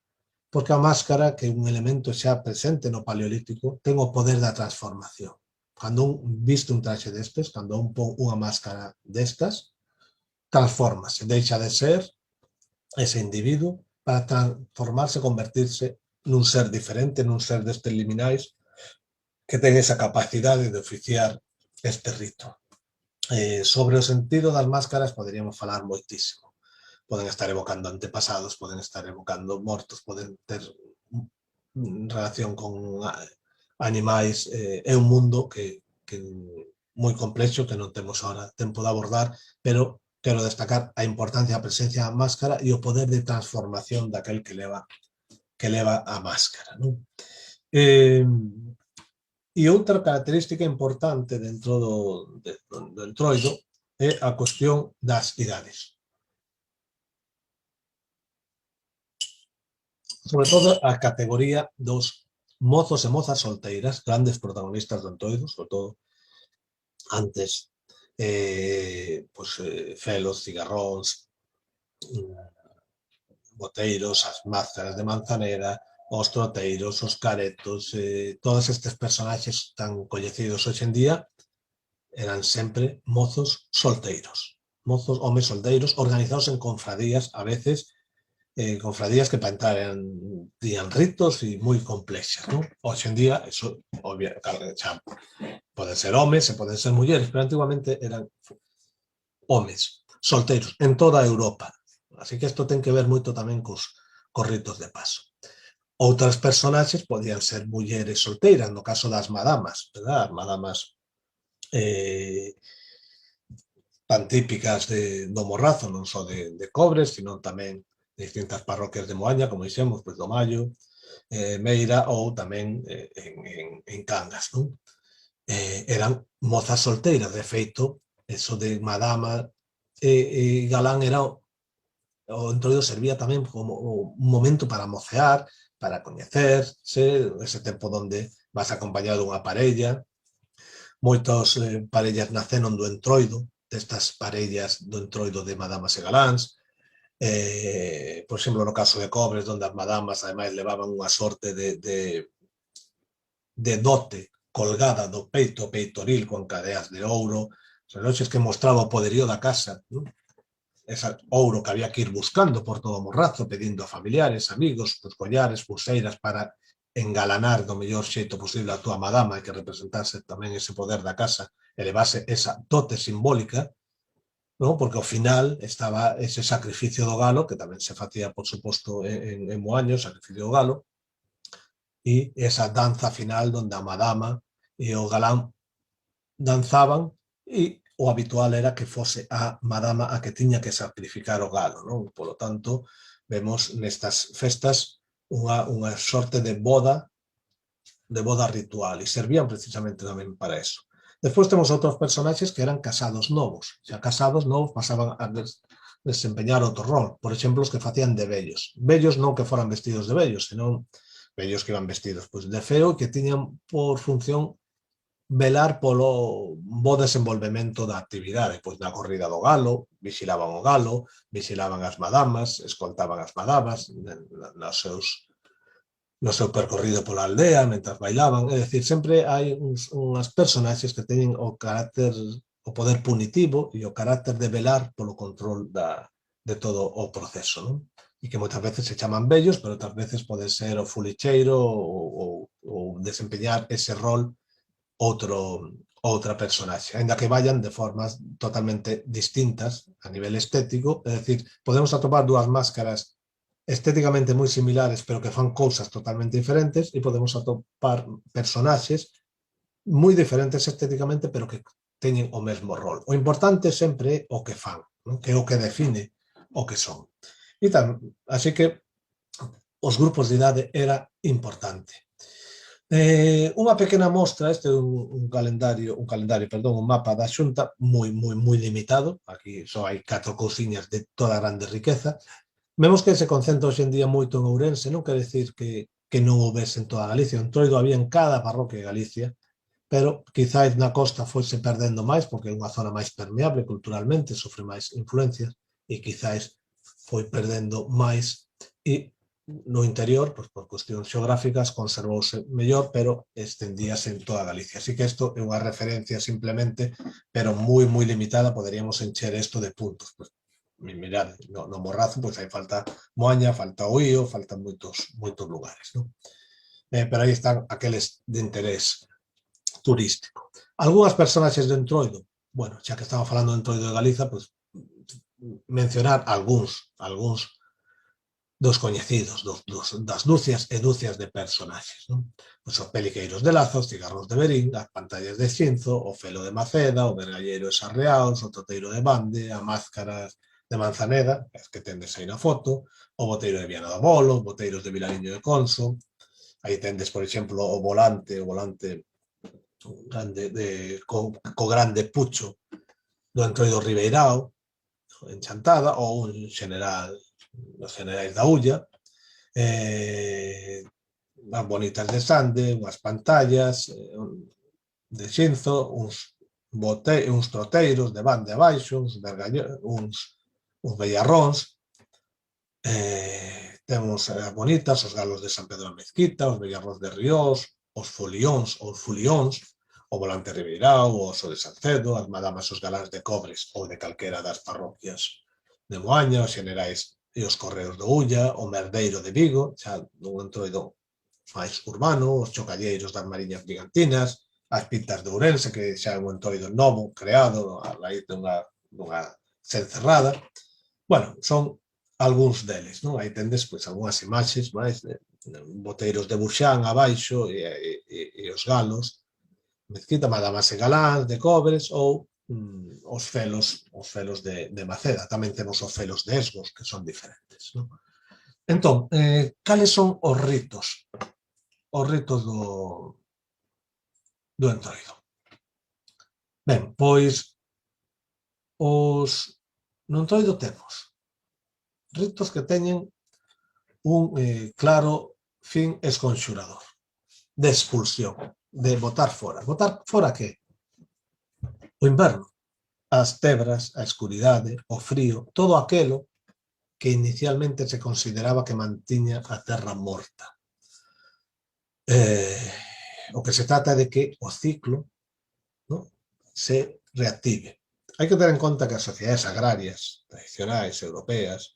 Porque a máscara, que é un elemento xa presente no Paleolítico, ten o poder da transformación. Cando un viste un traxe destes, cando un pon unha máscara destas, transfórmase, deixa de ser ese individuo para transformarse, convertirse nun ser diferente, nun ser destes liminais que ten esa capacidade de oficiar este rito. Sobre o sentido das máscaras poderíamos falar moitísimo. Poden estar evocando antepasados, poden estar evocando mortos, poden ter relación con animais. É un mundo que moi complexo que non temos ahora tempo de abordar, pero quero destacar a importancia da presencia da máscara e o poder de transformación daquel que leva a máscara, non? E outra característica importante dentro do Entroido é a cuestión das idades. Sobre todo a categoría dos mozos e mozas solteiras, grandes protagonistas do Entroido, sobre todo antes, felos, cigarróns, boteiros, as máscaras de Manzanera, os troteiros, os caretos, todos estes personaxes tan coñecidos hoxe en día eran sempre mozos solteiros, homes solteiros, organizados en confradías, a veces confradías que para entrar tiñan ritos e moi complexas, non? Hoxe en día, eso, xa poden ser homes e poden ser mulleres, pero antiguamente eran homes solteiros en toda Europa. Así que isto ten que ver moito tamén cos ritos de paso. Outras personaxes podían ser mulleres solteiras, no caso das madamas, verdad? As madamas tan típicas do Morrazo, non só de Cobres, sino tamén de distintas parroquias de Moaña, como dixemos, do Mallo, Meira ou tamén en Cangas, non? Eran mozas solteiras, de feito, eso de madama e galán era o Entroido servía tamén como un momento para mocear, para coñecerse, ese tempo onde vas acompañado dunha parella. Moitas parellas naceron do Entroido, destas parellas do Entroido de madamas e galáns. Por exemplo, no caso de Cobres, onde as madamas ademais levaban unha sorte de dote colgada do peito peitoril con cadeas de ouro, reloxes que mostraba o poderío da casa, non? Ese ouro que había que ir buscando por todo o Morrazo, pedindo a familiares, amigos, pues, collares, pulseiras para engalanar do mellor xeito posible a túa madama e que representase tamén ese poder da casa e levase esa dote simbólica, non? Porque ao final estaba ese sacrificio do galo, que tamén se facía, por suposto, en Moaño, o sacrificio do galo, e esa danza final onde a madama e o galán danzaban e o habitual era que fose a madama a que tiña que sacrificar o galo, non? Polo tanto, vemos nestas festas unha sorte de boda ritual e servían precisamente tamén para eso. Despois temos outros personaxes que eran casados novos. Xa casados novos pasaban a desempeñar outro rol. Por exemplo, os que facían de vellos. Vellos non que foran vestidos de vellos, senón vellos que iban vestidos de feo e que tiñan por función velar polo bo desenvolvemento da actividade, pois na corrida do galo, vixilaban o galo, vixilaban as madamas, escoltaban as madamas no seu percorrido pola aldea, mentras bailaban, é dicir, sempre hai unhas personaxes que teñen o carácter, o poder punitivo e o carácter de velar polo control de todo o proceso, non? E que moitas veces se chaman vellos, pero outras veces pode ser o fulicheiro ou desempeñar ese rol outra personaxe, ainda que vayan de formas totalmente distintas a nivel estético, é dicir, podemos atopar dúas máscaras estéticamente moi similares, pero que fan cousas totalmente diferentes, e podemos atopar personaxes moi diferentes estéticamente, pero que teñen o mesmo rol. O importante sempre é o que fan, non? Que é o que define o que son. E así que os grupos de idade era importante. Unha pequena mostra, este é un mapa da Xunta moi limitado, aquí só hai 4 cousiñas de toda a grande riqueza. Vemos que se concentra hoxe en día moito en Ourense, non quere dicir que non houvese en toda Galicia, en Entroido había en cada parroquia de Galicia, pero quizáis na costa foise perdendo máis, porque é unha zona máis permeable culturalmente, sofre máis influencias, e quizáis foi perdendo máis, e no interior, pois por cuestións xeográficas, conservouse mellor, pero estendíase en toda Galicia. Así que isto é unha referencia simplemente, pero moi limitada, poderíamos encher isto de puntos. Pois, mirad, no Morrazo, pois hai falta Moaña, falta Oío, faltan moitos lugares, non? Pero aí están aqueles de interés turístico. Algúnas personaxes de Entroido, bueno, xa que estamos falando de Entroido de Galiza, pois mencionar algúns dos coñecidos, das dúcias e dúcias de personaxes, non? Pois os peliqueiros de Lazo, os cigarros de Verín, as pantallas de Xinzo, o felo de Maceda, o vergalleiro de Sarreaos, o toteiro de Bande, a máscaras de Manzaneda, as que tendes aí na foto, o boteiro de Viana do Bolo, os boteiros de Vilariño de Conso, aí tendes, por exemplo, o volante grande co grande pucho do Entroido Ribeirao, en Chantada, ou un general, os generais da Ulla, as bonitas de Sande, unhas pantallas de Xinzo, uns troteiros de Bande abaixo, uns bellarróns, temos as bonitas, os galos de San Pedro da Mezquita, os bellarróns de Riós, os folións ou fulións, o volante Ribeirao, o oso de Salcedo, as madamas os galáns de Cobres ou de calquera das parroquias de Moaña, os xenerais e os correos do Ulla, o merdeiro de Vigo, xa nun entroido máis urbano, os chocalleiros das mariñas brigantinas, as pintas de Ourense, que xa é un entroido novo, creado a raíz dunha cencerrada. Bueno, son algúns deles, non? Aí tendes pois algunhas imaxes máis de boteiros de Buxán abaixo e os galos, Mezquita, madamas e galáns de Cobres ou os felos de Maceda. Tamén temos os felos de Esgos, que son diferentes, non? Entón, cales son os ritos? Os ritos do entroido. Ben, pois no entroido temos ritos que teñen un claro fin esconxurador, de expulsión, de botar fora. Botar fora que? O inverno, as tebras, a escuridade, o frío, todo aquelo que inicialmente se consideraba que mantiña a terra morta. O que se trata de que o ciclo, ¿no?, se reactive. Hai que ter en conta que as sociedades agrarias tradicionais europeas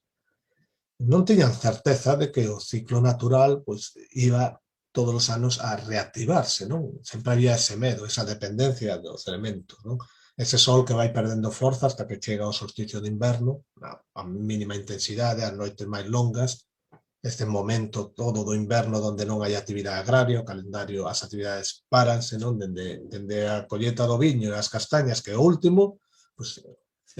non tiñan certeza de que o ciclo natural pois iba todos os anos a reactivarse, non? Sempre había ese medo, esa dependencia dos elementos, non? Ese sol que vai perdendo forza hasta que chega o solsticio de inverno, a mínima intensidade, as noites máis longas, este momento todo do inverno onde non hai actividade agraria, o calendario, as actividades paranse, non? Dende a colleta do viño e as castañas, que é o último, pois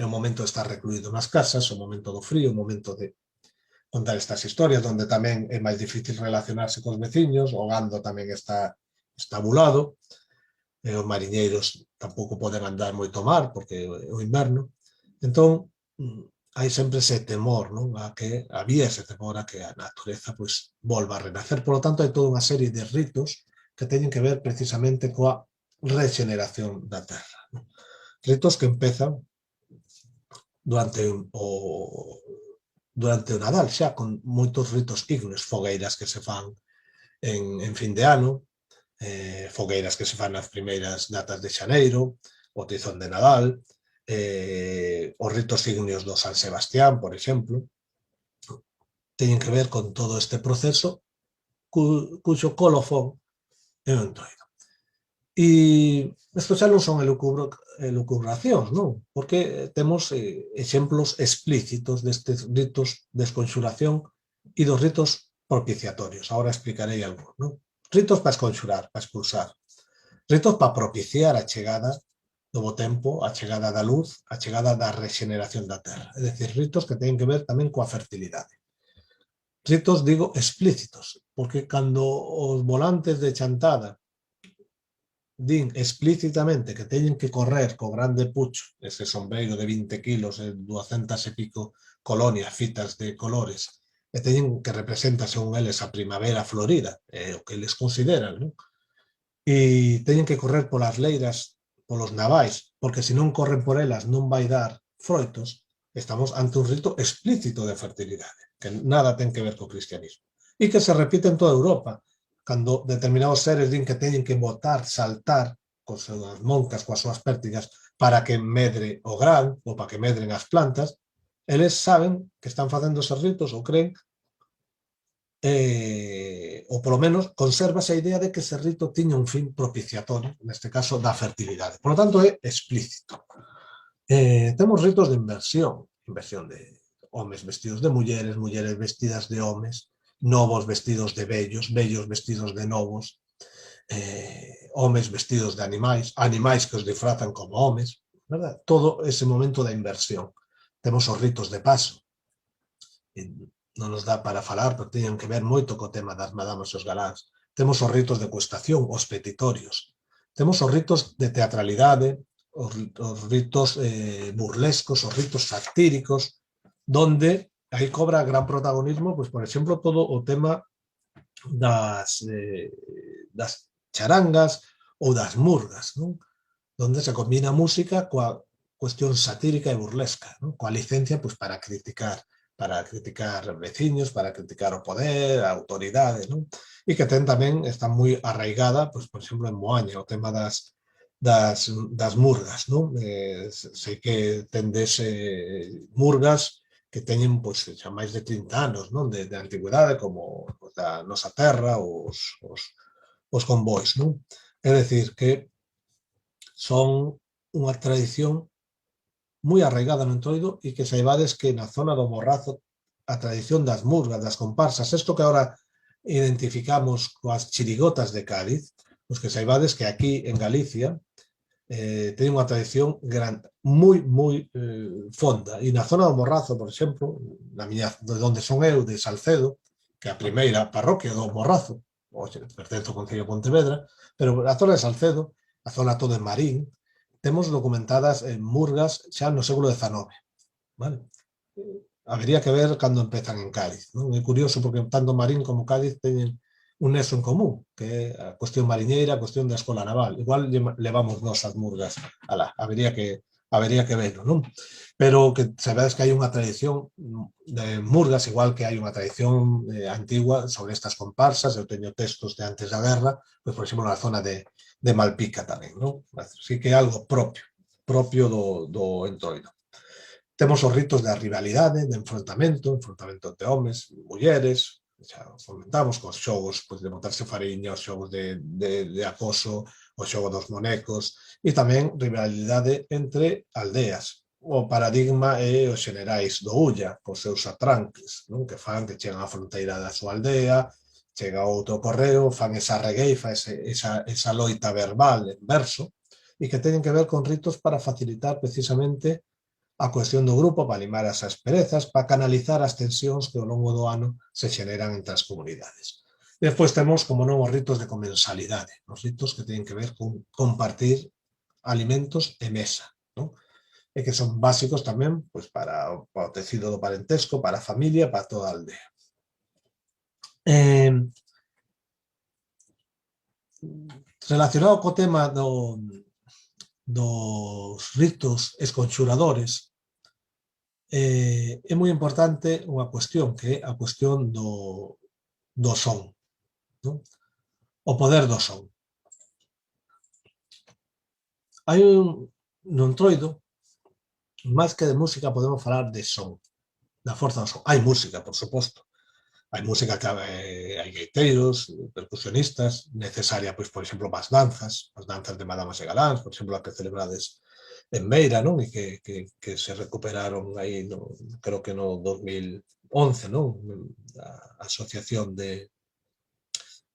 é o momento de estar recluído nas casas, o momento do frío, o momento de contar estas historias, onde tamén é máis difícil relacionarse cos veciños, o gando tamén está bulado, e os mariñeiros tampouco poden andar moito mar, porque é o inverno. Entón, hai sempre ese temor, non? Había ese temor a que a natureza pois volva a renacer. Por lo tanto, hai toda unha serie de ritos que teñen que ver precisamente coa regeneración da terra, non? Ritos que empezan durante o Nadal xa, con moitos ritos ígneos, fogueiras que se fan en fin de ano, fogueiras que se fan nas primeiras datas de xaneiro, o tizón de Nadal, os ritos ígneos do San Sebastián, por exemplo, teñen que ver con todo este proceso cuxo colofón é o entroido. E isto xa non son elucubracións, non? Porque temos exemplos explícitos destes ritos de esconxuración e dos ritos propiciatorios. Agora explicarei algo, non? Ritos para esconxurar, para expulsar. Ritos para propiciar a chegada do bo tempo, a chegada da luz, a chegada da regeneración da terra. É dicir, ritos que teñen que ver tamén coa fertilidade. Ritos, digo, explícitos, porque cando os volantes de Chantada din explícitamente que teñen que correr co grande pucho, ese sombreiro de 20 kilos e 200 e pico colonias, fitas de colores, e teñen que representa, según eles, a primavera florida, é o que eles consideran, non? E teñen que correr polas leiras, polos navais, porque se non corren por elas non vai dar froitos. Estamos ante un rito explícito de fertilidade, que nada ten que ver co cristianismo, e que se repite en toda Europa. Cando determinados seres din que teñen que botar, saltar cos súas moncas, coas súas pértigas, para que medre o gran, ou para que medren as plantas, eles saben que están facendo esos ritos, ou creen, ou polo menos consérvase a idea de que ese rito tiña un fin propiciatorio, neste caso da fertilidade. Por lo tanto, é explícito. Temos ritos de inversión homes vestidos de mulleres, mulleres vestidas de homes, novos vestidos de vellos, vellos vestidos de novos, homes vestidos de animais, animais que os disfrazan como homes, verdad? Todo ese momento da inversión. Temos os ritos de paso, non nos dá para falar, pero teñen que ver moito co tema das madamas e os galáns. Temos os ritos de cuestación, os petitorios. Temos os ritos de teatralidade, os ritos burlescos, os ritos satíricos, donde aí cobra gran protagonismo, pues, por exemplo, todo o tema das charangas ou das murgas, non? Donde se combina a música coa cuestión satírica e burlesca, non? Coa licencia, pues, para criticar veciños, para criticar o poder, a autoridade, non? E que ten tamén, está moi arraigada, pues, por exemplo, en Moaña, o tema das murgas, non? Sei que tendes murgas que teñen, pues, xa máis de 30 anos, non? De antigüedade, como, pues, da nosa terra, os convois, non? É dicir, que son unha tradición moi arraigada no Entroido e que saibades que na zona do Morrazo a tradición das murgas, das comparsas, isto que agora identificamos coas chirigotas de Cádiz, pues que saibades que aquí en Galicia teñen unha tradición moi fonda. E na zona do Morrazo, por exemplo, na miña, de onde son eu, de Salcedo, que é a primeira parroquia do Morrazo, pertence ao Concello de Pontevedra, pero a zona de Salcedo, a zona toda en Marín, temos documentadas murgas xa no século XIX, vale? Habería que ver cando empezan en Cádiz, non? É curioso porque tanto Marín como Cádiz teñen un nexo en común, que é a cuestión mariñeira, a cuestión da escola naval. Igual levamos nosas murgas alá, habería que verlo, non? Pero que sabedes que hai unha tradición de murgas, igual que hai unha tradición antigua sobre estas comparsas. Eu teño textos de antes da guerra, pois, por exemplo, na zona de Malpica tamén, non? Así que é algo propio do Entroido. Temos os ritos da rivalidade, de enfrontamento de homes, mulleres, xa comentamos, cos xogos, pues, de botarse fariña, os xogos de acoso, o xogo dos monecos, e tamén rivalidade entre aldeas. O paradigma é os xenerais do Ulla, cos seus atranques, non? Que fan que chegan á fronteira da súa aldea, chega outro correo, fan esa regueifa, esa loita verbal en verso, e que teñen que ver con ritos para facilitar precisamente a cuestión do grupo, para limar as asperezas, para canalizar as tensións que ao longo do ano se xeneran entre as comunidades. E despois temos, como non, os ritos de comensalidade, os ritos que teñen que ver con compartir alimentos e mesa, non? E que son básicos tamén, pues, para o tecido do parentesco, para a familia, para toda a aldea. Relacionado co tema dos ritos esconxuradores, é moi importante unha cuestión, que é a cuestión do son, non? O poder do son. Hai no Entroido, máis que de música, podemos falar de son, da forza do son. Hai música, por suposto. Hai música que hai gaiteiros, percusionistas, necesaria, pois, por exemplo, as danzas de madamas e galáns, por exemplo, a que celebrades en Beira, non? E que se recuperaron aí, creo que no 2011, non? A asociación de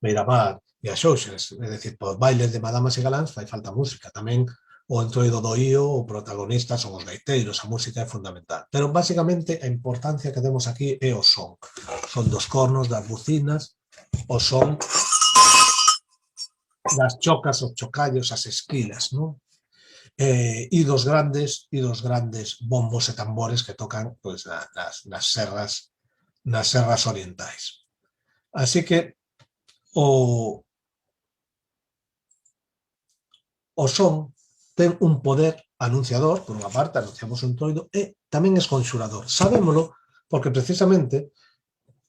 Beiramar e a Xouxas, é dicir, por bailes de madamas e galáns fai falta música. Tamén o Entroido do Ío, o protagonista son os gaiteiros, a música é fundamental. Pero, basicamente, a importancia que temos aquí é o son. Son dos cornos, das bucinas, o son das chocas, os chocallos, as esquilas, non? E dos grandes bombos e tambores que tocan, pois, nas serras orientais. Así que o son ten un poder anunciador, por unha parte, anunciamos o Entroido, e tamén esconxurador. Sabémolo porque, precisamente,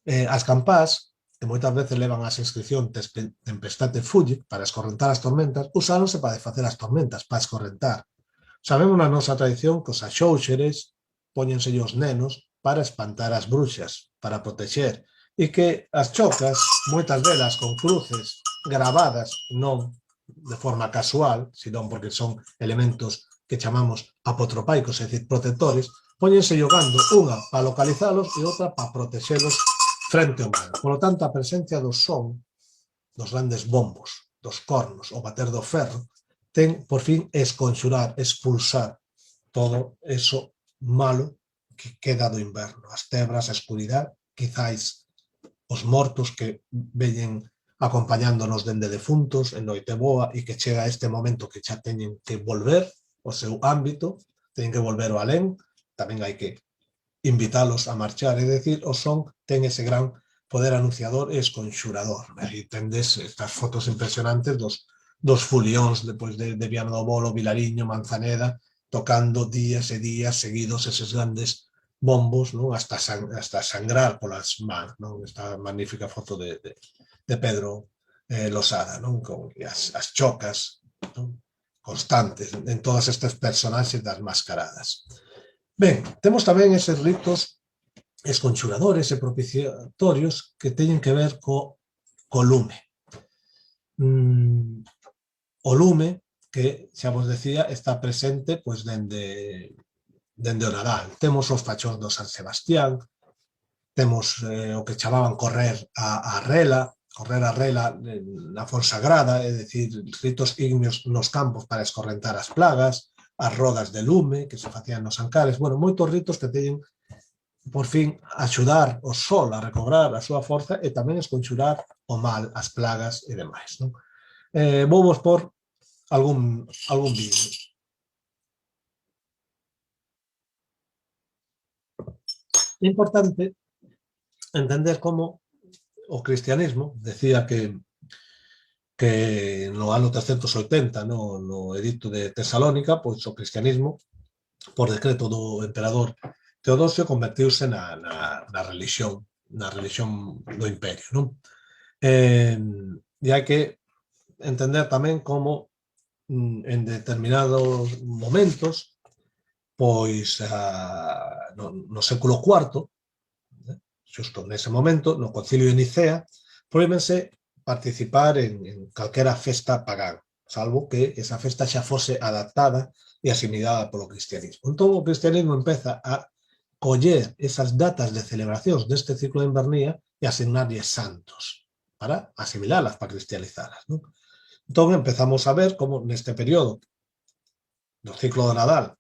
as campás, que moitas veces levan as inscripción tempestate fugit, para escorrentar as tormentas, usáronse para desfacer as tormentas, para escorrentar. Sabemos na nosa tradición que os axóuxeres póñense os nenos para espantar as bruxas, para protexer, e que as chocas, moitas delas con cruces gravadas, non de forma casual, senón porque son elementos que chamamos apotropaicos, é dicir, protectores, póñense xogando unha para localizalos e outra para protexelos frente ao mar. Por lo tanto, a presencia do son, dos grandes bombos, dos cornos, o bater do ferro, ten por fin esconxurar, expulsar todo eso malo que queda do inverno, as tebras, a escuridade, quizáis os mortos que veñen acompañándonos dende defuntos en noite boa e que chega este momento que xa teñen que volver ao seu ámbito, teñen que volver ao alén, tamén hai que invítalos a marchar, é dicir, o son ten ese gran poder anunciador e esconxurador. Aí tendes estas fotos impresionantes dos fulións depois de Viana do Bolo, Vilariño, Manzaneda, tocando días e días seguidos eses grandes bombos, non? Hasta sangrar polas mans, non? Esta magnífica foto de Pedro Losada, non? Con as chocas, non? Constantes en todas estas personaxes das mascaradas. Ben, temos tamén eses ritos esconxuradores e propiciatorios que teñen que ver co lume. O lume, que xa vos decía, está presente pois dende o Nadal. Temos os fachóns do San Sebastián, temos o que chamaban correr a rela na Fonsagrada, é dicir, ritos ígneos nos campos para escorrentar as plagas, as rodas de lume que se facían nos Ancares, bueno, moitos ritos que teñen por fin axudar o sol a recobrar a súa forza e tamén esconxurar o mal, as plagas e demais. Non? Vou vos por algún vídeo. É importante entender como o cristianismo decía que no ano 380, no edicto de Tesalónica, pois o cristianismo, por decreto do emperador Teodosio, convertiuse na religión do imperio. Non? E hai que entender tamén como en determinados momentos, pois no século IV, xusto nese momento, no Concilio de Nicea, proíbense participar en calquera festa pagán, salvo que esa festa xa fose adaptada e asimilada polo cristianismo. Entón, o cristianismo empeza a coller esas datas de celebracións deste ciclo de invernía e asignarlles santos para asimilalas, para cristianizalas. Non? Entón, empezamos a ver como neste período do ciclo do Nadal,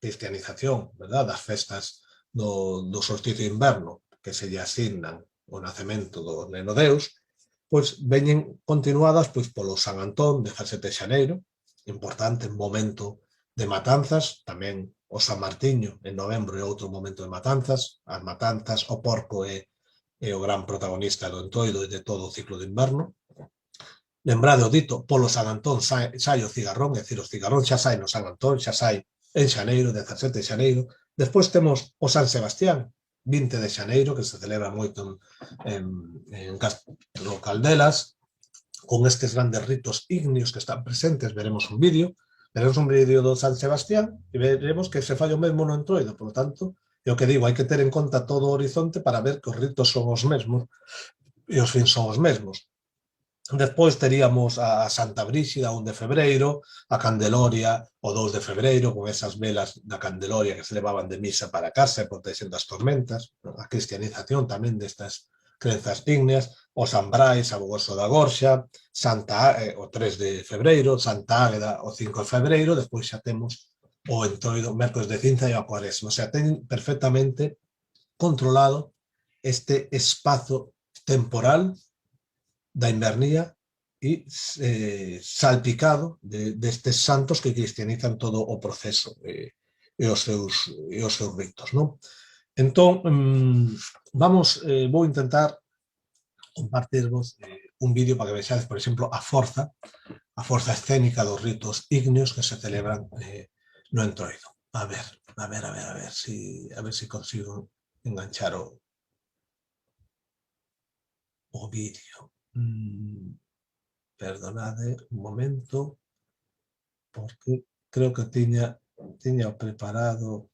cristianización, verdad, das festas do solsticio de inverno, que se lle asignan o nacemento do neno Deus, pois veñen continuadas pois polo San Antón, 17 de xaneiro, importante momento de matanzas, tamén o San Martiño en novembro é outro momento de matanzas, as matanzas, o porco é o gran protagonista do entoido e de todo o ciclo de inverno. Lembrade o dito, polo San Antón sai o cigarrón, é dicir, o cigarrón xa sai no San Antón, xa sai en xaneiro, 17 de xaneiro. Despois temos o San Sebastián, 20 de xaneiro, que se celebra moito en Castro Caldelas, con estes grandes ritos ígneos que están presentes. Veremos un vídeo do San Sebastián e veremos que se fai o mesmo no entroido. Por lo tanto, é o que digo, hai que ter en conta todo o horizonte para ver que os ritos son os mesmos e os fins son os mesmos. Despois teríamos a Santa Bríxida, 1 de febreiro, a Candeloria, o 2 de febreiro, con esas velas da Candeloria que se levaban de misa para casa e protexendo as tormentas, a cristianización tamén destas crenzas ígneas, o San Brais, abogoso da Gorxa, o 3 de febreiro, Santa Águeda, o 5 de febreiro, despois xa temos o entroido mércoles de cinza e o cuaresma. O sea, ten perfectamente controlado este espazo temporal da invernía e salpicado destes santos que cristianizan todo o proceso e os seus ritos. Non? Entón, vou intentar compartirvos un vídeo para que vexades, por exemplo, a forza escénica dos ritos ígneos que se celebran no entroido. A ver si consigo enganchar o vídeo. Perdonade un momento, porque creo que tiña preparado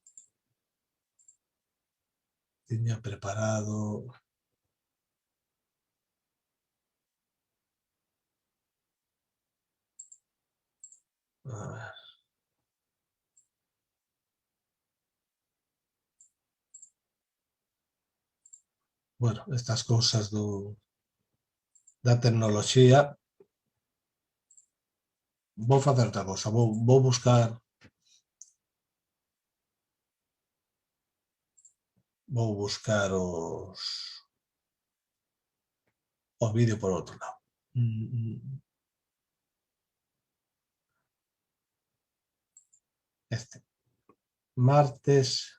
a ver. bueno, estas cousas da tecnoloxía. Vou facer outra cosa, vou buscar os vídeos por outro lado. Este. Martes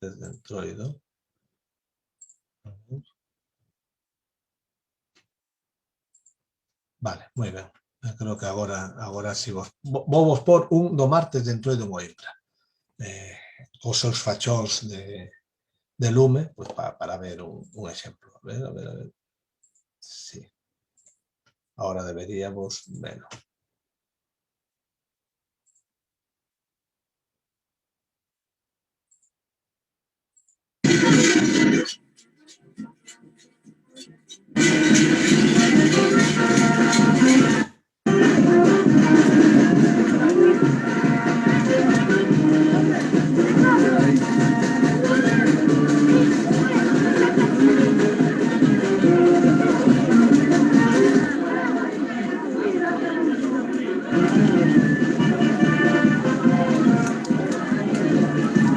de Entroido. Vale, moi ben. Creo que agora si vou vos por un do martes de Entroido en Oimbra. Os seus fachóns de lume, pues para ver un exemplo. A ver. Sí. Ahora deberíamos verlo.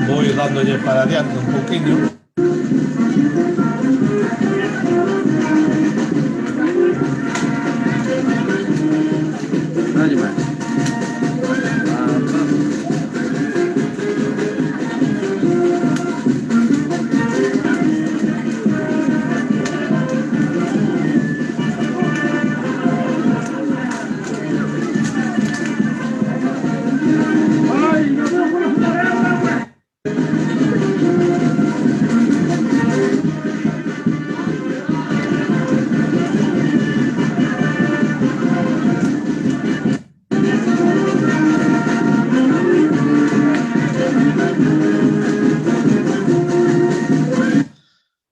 Vou ir dándolle para adiante un pouquiño.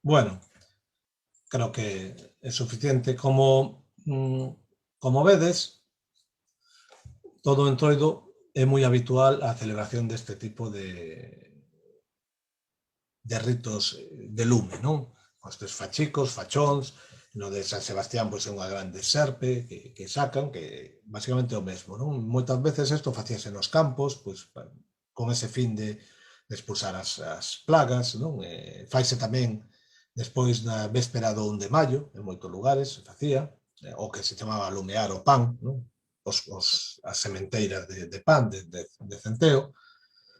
Bueno, creo que é suficiente. Como vedes, todo Entroido é moi habitual a celebración deste tipo de ritos de lume, non? Estes fachicos, fachóns, no de San Sebastián pois é unha grande serpe que sacan, que basicamente é o mesmo, non? Moitas veces isto facíase nos campos, pois con ese fin de expulsar as plagas, non? Faise tamén despois na véspera do 1 de maio, en moitos lugares se facía, o que se chamaba lumear o pan, non? As sementeiras de pan, de centeo.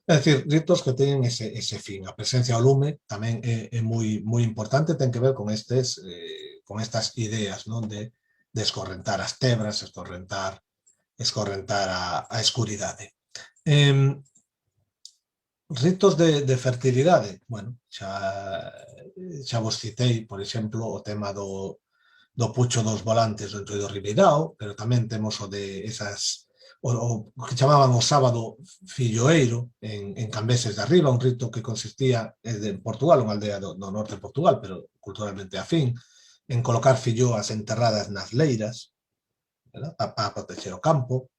É dicir, ritos que teñen ese fin. A presencia ao lume tamén é moi importante, ten que ver con estas ideas, non? De escorrentar as tebras, escorrentar a escuridade. Ritos de fertilidade, bueno, xa vos citei, por exemplo, o tema do Pucho dos Volantes do Entroido Ribeirao, pero tamén temos o de o que chamaban o sábado filloeiro en Cambeses de Arriba, un rito que consistía en Portugal, unha aldea do norte de Portugal, pero culturalmente afín, en colocar filloas enterradas nas leiras, para protexer o campo.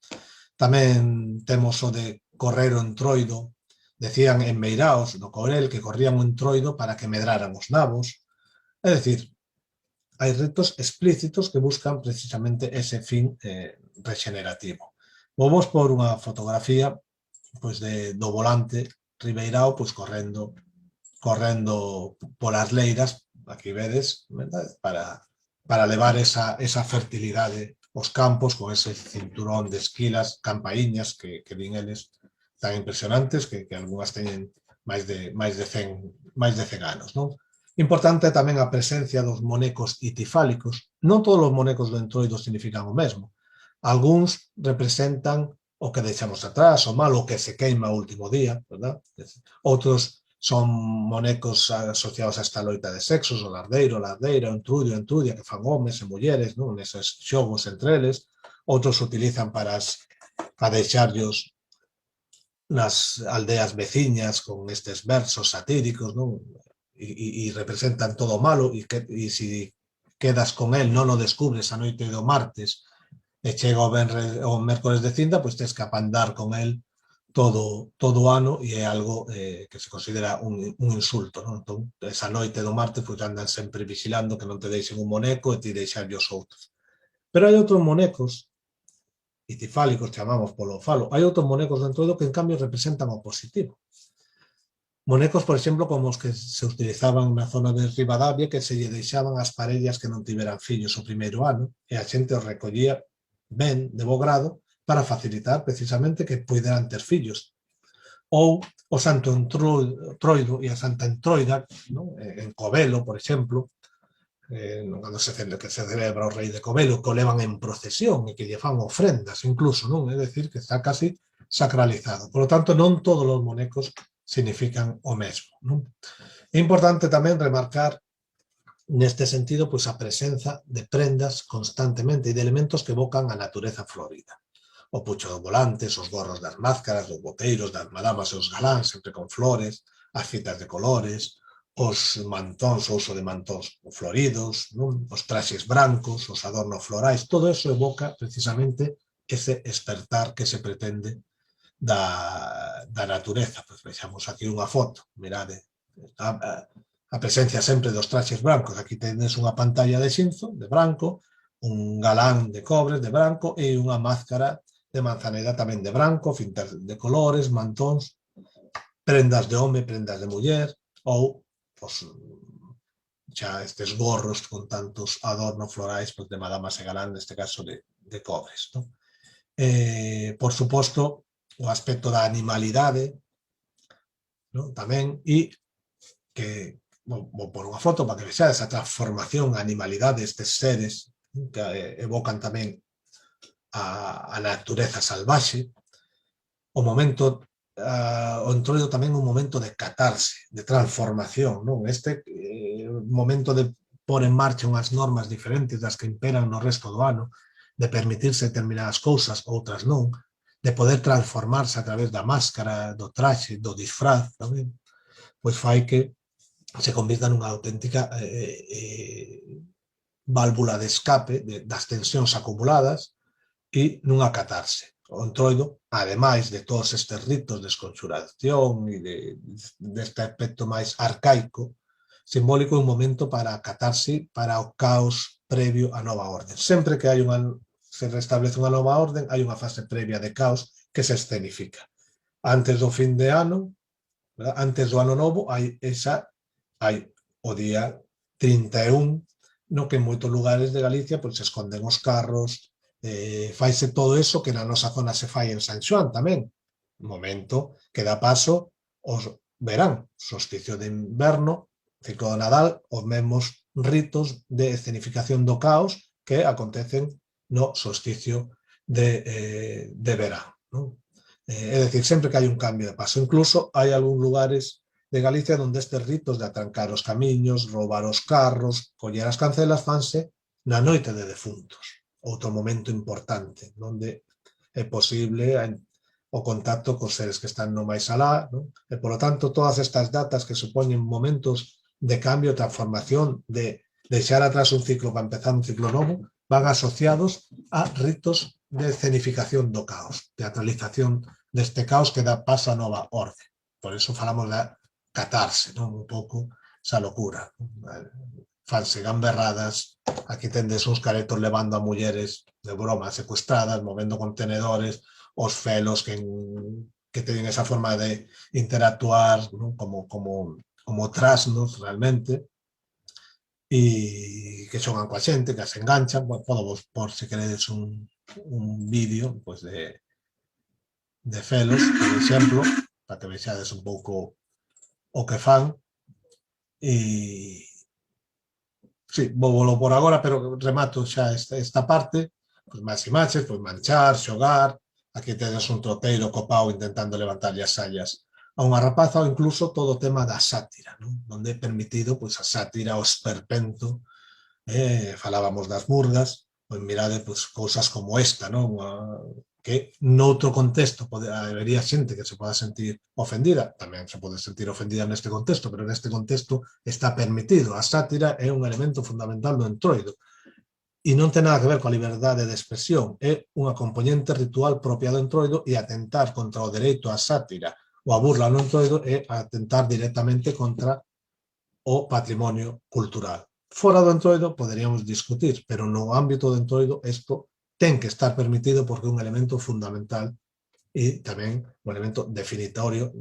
Tamén temos o de correr o Entroido, decían en Meiraos, no Courel, que corrían o Entroido para que medraran os nabos. É dicir, hai ritos explícitos que buscan precisamente ese fin regenerativo. Vou vos por unha fotografía pois do volante Ribeirao pois correndo polas leiras, aquí vedes, para levar esa fertilidade aos campos con ese cinturón de esquilas, campaíñas que din eles tan impresionantes que algunhas teñen máis de 100 anos, non? Importante tamén a presencia dos monecos itifálicos. Non todos os monecos do Entroido significan o mesmo. Algúns representan o que deixamos atrás, o malo, o que se queima o último día, verdad? Outros son monecos asociados a esta loita de sexos, o lardeiro, lardeira, o entrudio, entrudia, que fan homes e mulleres, non? Neses xogos entre eles. Outros utilizan para deixarlos nas aldeas veciñas con estes versos satíricos, non? E representan todo o malo, e se quedas con el non o descubres a noite do martes e chega o mércores de cinta, pois tens que apandar con el todo o ano e é algo que se considera un insulto, non? Entón, esa noite do martes pois andan sempre vigilando que non te deixen un moneco e ti deixarlle os outros. Pero hai outros monecos icefálicos, chamamos polo falo, hai outros monecos do Entroido que en cambio representan o positivo. Monecos, por exemplo, como os que se utilizaban na zona de Ribadavia, que se lle deixaban as parellas que non tiveran fillos o primeiro ano, e a xente os recollía ben, de bo grado, para facilitar precisamente que puderan ter fillos. Ou o Santo Entroido e a Santa Entroida, non? En Covelo, por exemplo, cando se celebra o rei de Covelo, que o levan en procesión e que lle fan ofrendas incluso, non? É dicir, que está casi sacralizado. Por lo tanto, non todos os monecos significan o mesmo, non? É importante tamén remarcar neste sentido pois a presenza de prendas constantemente e de elementos que evocan a natureza florida. O pucho dos volantes, os gorros das máscaras, dos boteiros, das madamas e os galáns, sempre con flores, as fitas de colores, os mantóns, o uso de mantóns floridos, non? Os traxes brancos, os adornos florais, todo eso evoca precisamente ese despertar que se pretende da natureza. Pois vexamos aquí unha foto, mirade, a presencia sempre dos traxes brancos. Aquí tenes unha pantalla de xinzo, de branco, un galán de cobre, de branco, e unha máscara de Manzaneda tamén de branco, fintas de colores, mantóns, prendas de home, prendas de muller, ou xa estes gorros con tantos adornos florais de madamas e galán, neste caso de cobres. Por suposto, o aspecto da animalidade, tamén, e que vou por unha foto para que vexades a transformación, a animalidade destes seres que evocan tamén a natureza salvaxe. O momento, o Entroido tamén un momento de catarse, de transformación, non? Este momento de pôr en marcha unhas normas diferentes das que imperan no resto do ano, de permitirse determinadas cousas, outras non, de poder transformarse a través da máscara, do traxe, do disfraz, tamén, pois fai que se convirta nunha auténtica válvula de escape das tensións acumuladas e nunha catarse. O Entroido, ademais de todos estes ritos de desconxuración e deste aspecto máis arcaico, simbólico, é un momento para catarse, para o caos previo á nova orden. Sempre que se restablece unha nova orden, hai unha fase previa de caos que se escenifica. Antes do fin de ano, antes do ano novo, hai o día 31, no que en moitos lugares de Galicia se esconden os carros, faise todo eso que na nosa zona se fai en San Xoán tamén, un momento que dá paso aos verán, solsticio de inverno, ciclo do Nadal, os mesmos ritos de escenificación do caos que acontecen no solsticio de verán. É dicir, sempre que hai un cambio de paso. Incluso hai algúns lugares de Galicia onde estes ritos de atrancar os camiños, roubar os carros, coller as cancelas, fanse na noite de defuntos. Outro momento importante, onde é posible o contacto cos seres que están no máis alá, e, polo tanto, todas estas datas que supoñen momentos de cambio, transformación, de deixar atrás un ciclo para empezar un ciclo novo, van asociados a ritos de escenificación do caos, teatralización deste caos que dá paso a nova orde. Por iso falamos da catarse, un pouco esa locura. Fanse gamberradas, aquí tendes uns caretos levando a mulleres de broma secuestradas, movendo contenedores, os felos que teñen esa forma de interactuar como trasnos realmente, e que xogan coa xente, que as enganchan. Podo vos por, se queredes, un vídeo de felos, por exemplo, para que vexades un pouco o que fan. E sí, vou por agora, pero remato xa esta parte, pois máis imaxes, pois manchar, xogar, aquí tedes un troteiro copao intentando levantarlle as sallas a unha rapaza, ou incluso todo o tema da sátira, onde é permitido a sátira, o esperpento, falábamos das murgas, pois mirade cousas como esta, que noutro contexto habería xente que se poda sentir ofendida, tamén se pode sentir ofendida neste contexto, pero neste contexto está permitido. A sátira é un elemento fundamental do Entroido, e non ten nada que ver coa liberdade de expresión, é unha componente ritual propia do Entroido e atentar contra o dereito á sátira ou a burla no Entroido é atentar directamente contra o patrimonio cultural. Fora do Entroido poderíamos discutir, pero no ámbito do Entroido isto ten que estar permitido porque é un elemento fundamental e tamén un elemento definitorio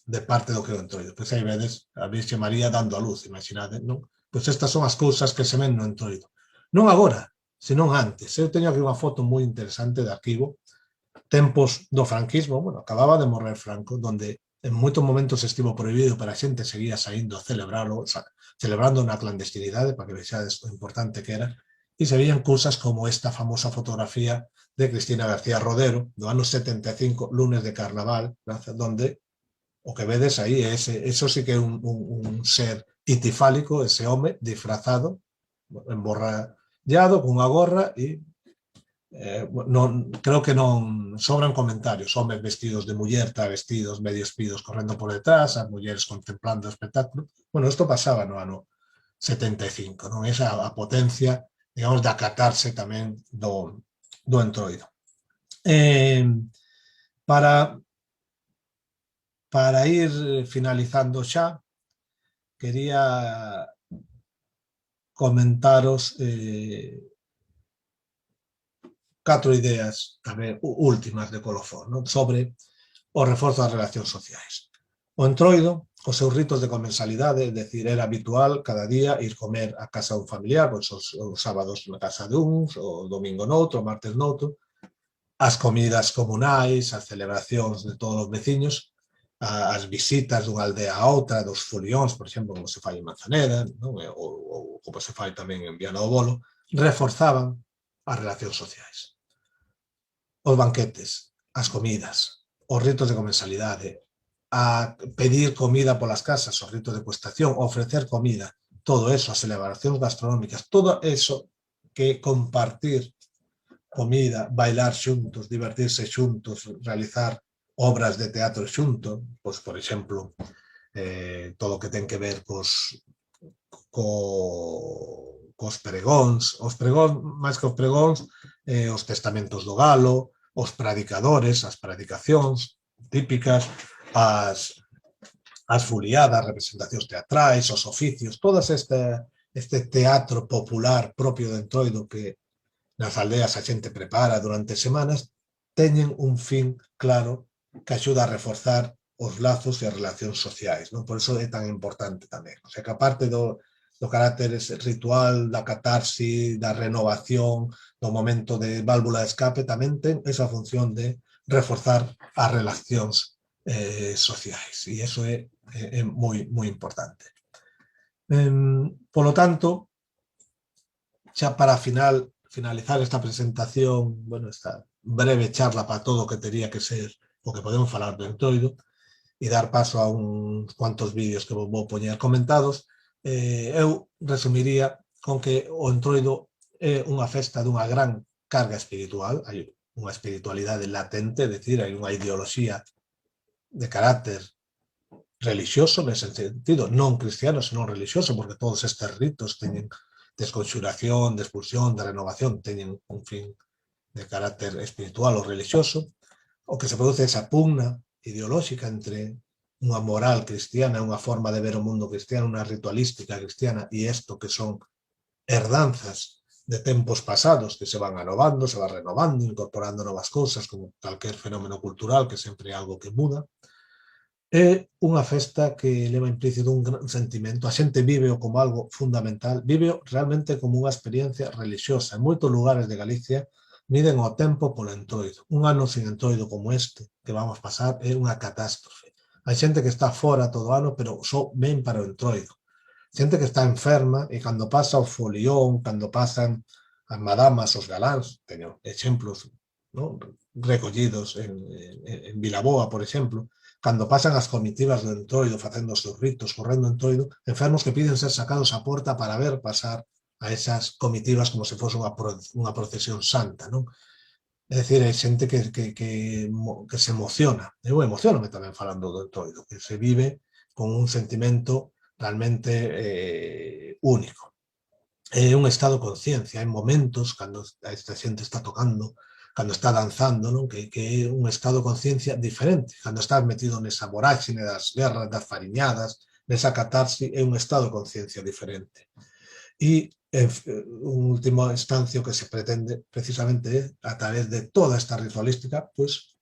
de parte do que é o Entroido. Pois aí vedes a Virxe María dando a luz, imaginade, non? Pois estas son as cousas que se ven no Entroido. Non agora, senón antes. Eu teño aquí unha foto moi interesante de arquivo, tempos do franquismo, bueno, acababa de morrer Franco, donde en moitos momentos estivo prohibido, pero a xente seguía saindo a celebralo, celebrando na clandestinidade, para que vexades o importante que era, e se veían cousas como esta famosa fotografía de Cristina García Rodero, do ano 75, lunes de carnaval, donde o que vedes aí é eso sí que é un ser itifálico, ese home disfrazado, emborrallado, cunha gorra e creo que non sobran comentarios, homes vestidos de muller, travestidos, medio espidos correndo por detrás, as mulleres contemplando o espectáculo. Bueno, isto pasaba no ano 75, non? Esa a potencia, digamos, de acatarse tamén do Entroido. Para ir finalizando xa, quería comentaros 4 ideas tamén últimas de colofón, non? Sobre o reforzo das relacións sociais. O Entroido, os seus ritos de comensalidade, é dicir, era habitual cada día ir comer a casa dun familiar, pois os sábados na casa de uns, o domingo noutro, o martes noutro, as comidas comunais, as celebracións de todos os veciños, as visitas dunha aldea a outra, dos folións, por exemplo, como se fai en Manzaneda, non? Ou como se fai tamén en Viana do Bolo, reforzaban as relacións sociais. Os banquetes, as comidas, os ritos de comensalidade, a pedir comida polas casas, os ritos de cuestación, ofrecer comida, todo eso, as celebracións gastronómicas, todo eso que compartir comida, bailar xuntos, divertirse xuntos, realizar obras de teatro xunto, pois, por exemplo, todo o que ten que ver cos pregóns, máis que os pregóns, os testamentos do galo, os predicadores, as predicacións típicas, as foliadas, representacións teatrais, os oficios, todo este teatro popular propio do Entroido que nas aldeas a xente prepara durante semanas, teñen un fin claro que axuda a reforzar os lazos e as relacións sociais, non? Por iso é tan importante tamén. O sea, que aparte do carácter ritual, da catarsis, da renovación, do momento de válvula de escape, tamén ten esa función de reforzar as relacións sociais. E iso é moi importante. Polo tanto, xa para finalizar esta presentación, bueno, esta breve charla para todo o que tería que ser o que podemos falar do Entroido e dar paso a uns cuantos vídeos que vou poñer comentados, eu resumiría con que o Entroido é unha festa dunha gran carga espiritual, hai unha espiritualidade latente, é dicir, hai unha ideoloxía de carácter religioso, nese sentido, non cristiano, senón religioso, porque todos estes ritos teñen desconxuración, de expulsión, de renovación, teñen un fin de carácter espiritual ou religioso. O que se produce é esa pugna ideolóxica entre unha moral cristiana, unha forma de ver o mundo cristiano, unha ritualística cristiana e isto que son herdanzas de tempos pasados que se van anovando, se van renovando, incorporando novas cousas como calquer fenómeno cultural que sempre é algo que muda. É unha festa que leva implícito un gran sentimento. A xente víveo como algo fundamental, víveo realmente como unha experiencia religiosa. En moitos lugares de Galicia miden o tempo polo Entroido. Un ano sin Entroido como este que vamos pasar é unha catástrofe. Hai xente que está fora todo o ano, pero só ven para o Entroido. Xente que está enferma e cando pasa o folión, cando pasan as madamas, os galáns, teño exemplos, ¿no?, recollidos en Vilaboa, por exemplo, cando pasan as comitivas do Entroido facendo os seus ritos, correndo o Entroido, enfermos que piden ser sacados á porta para ver pasar a esas comitivas como se fose unha procesión santa, non? É dicir, hai xente que se emociona. Eu emocionome tamén falando do Entroido, que se vive con un sentimento realmente único. é un estado de conciencia, hai momentos cando esta xente está tocando, cando está danzando, non? Que é un estado de conciencia diferente, cando estás metido nesa voráxine das guerras, das fariñadas, nesa catarse, é un estado de conciencia diferente. E en última instancia o que se pretende precisamente é, a través de toda esta ritualística, pois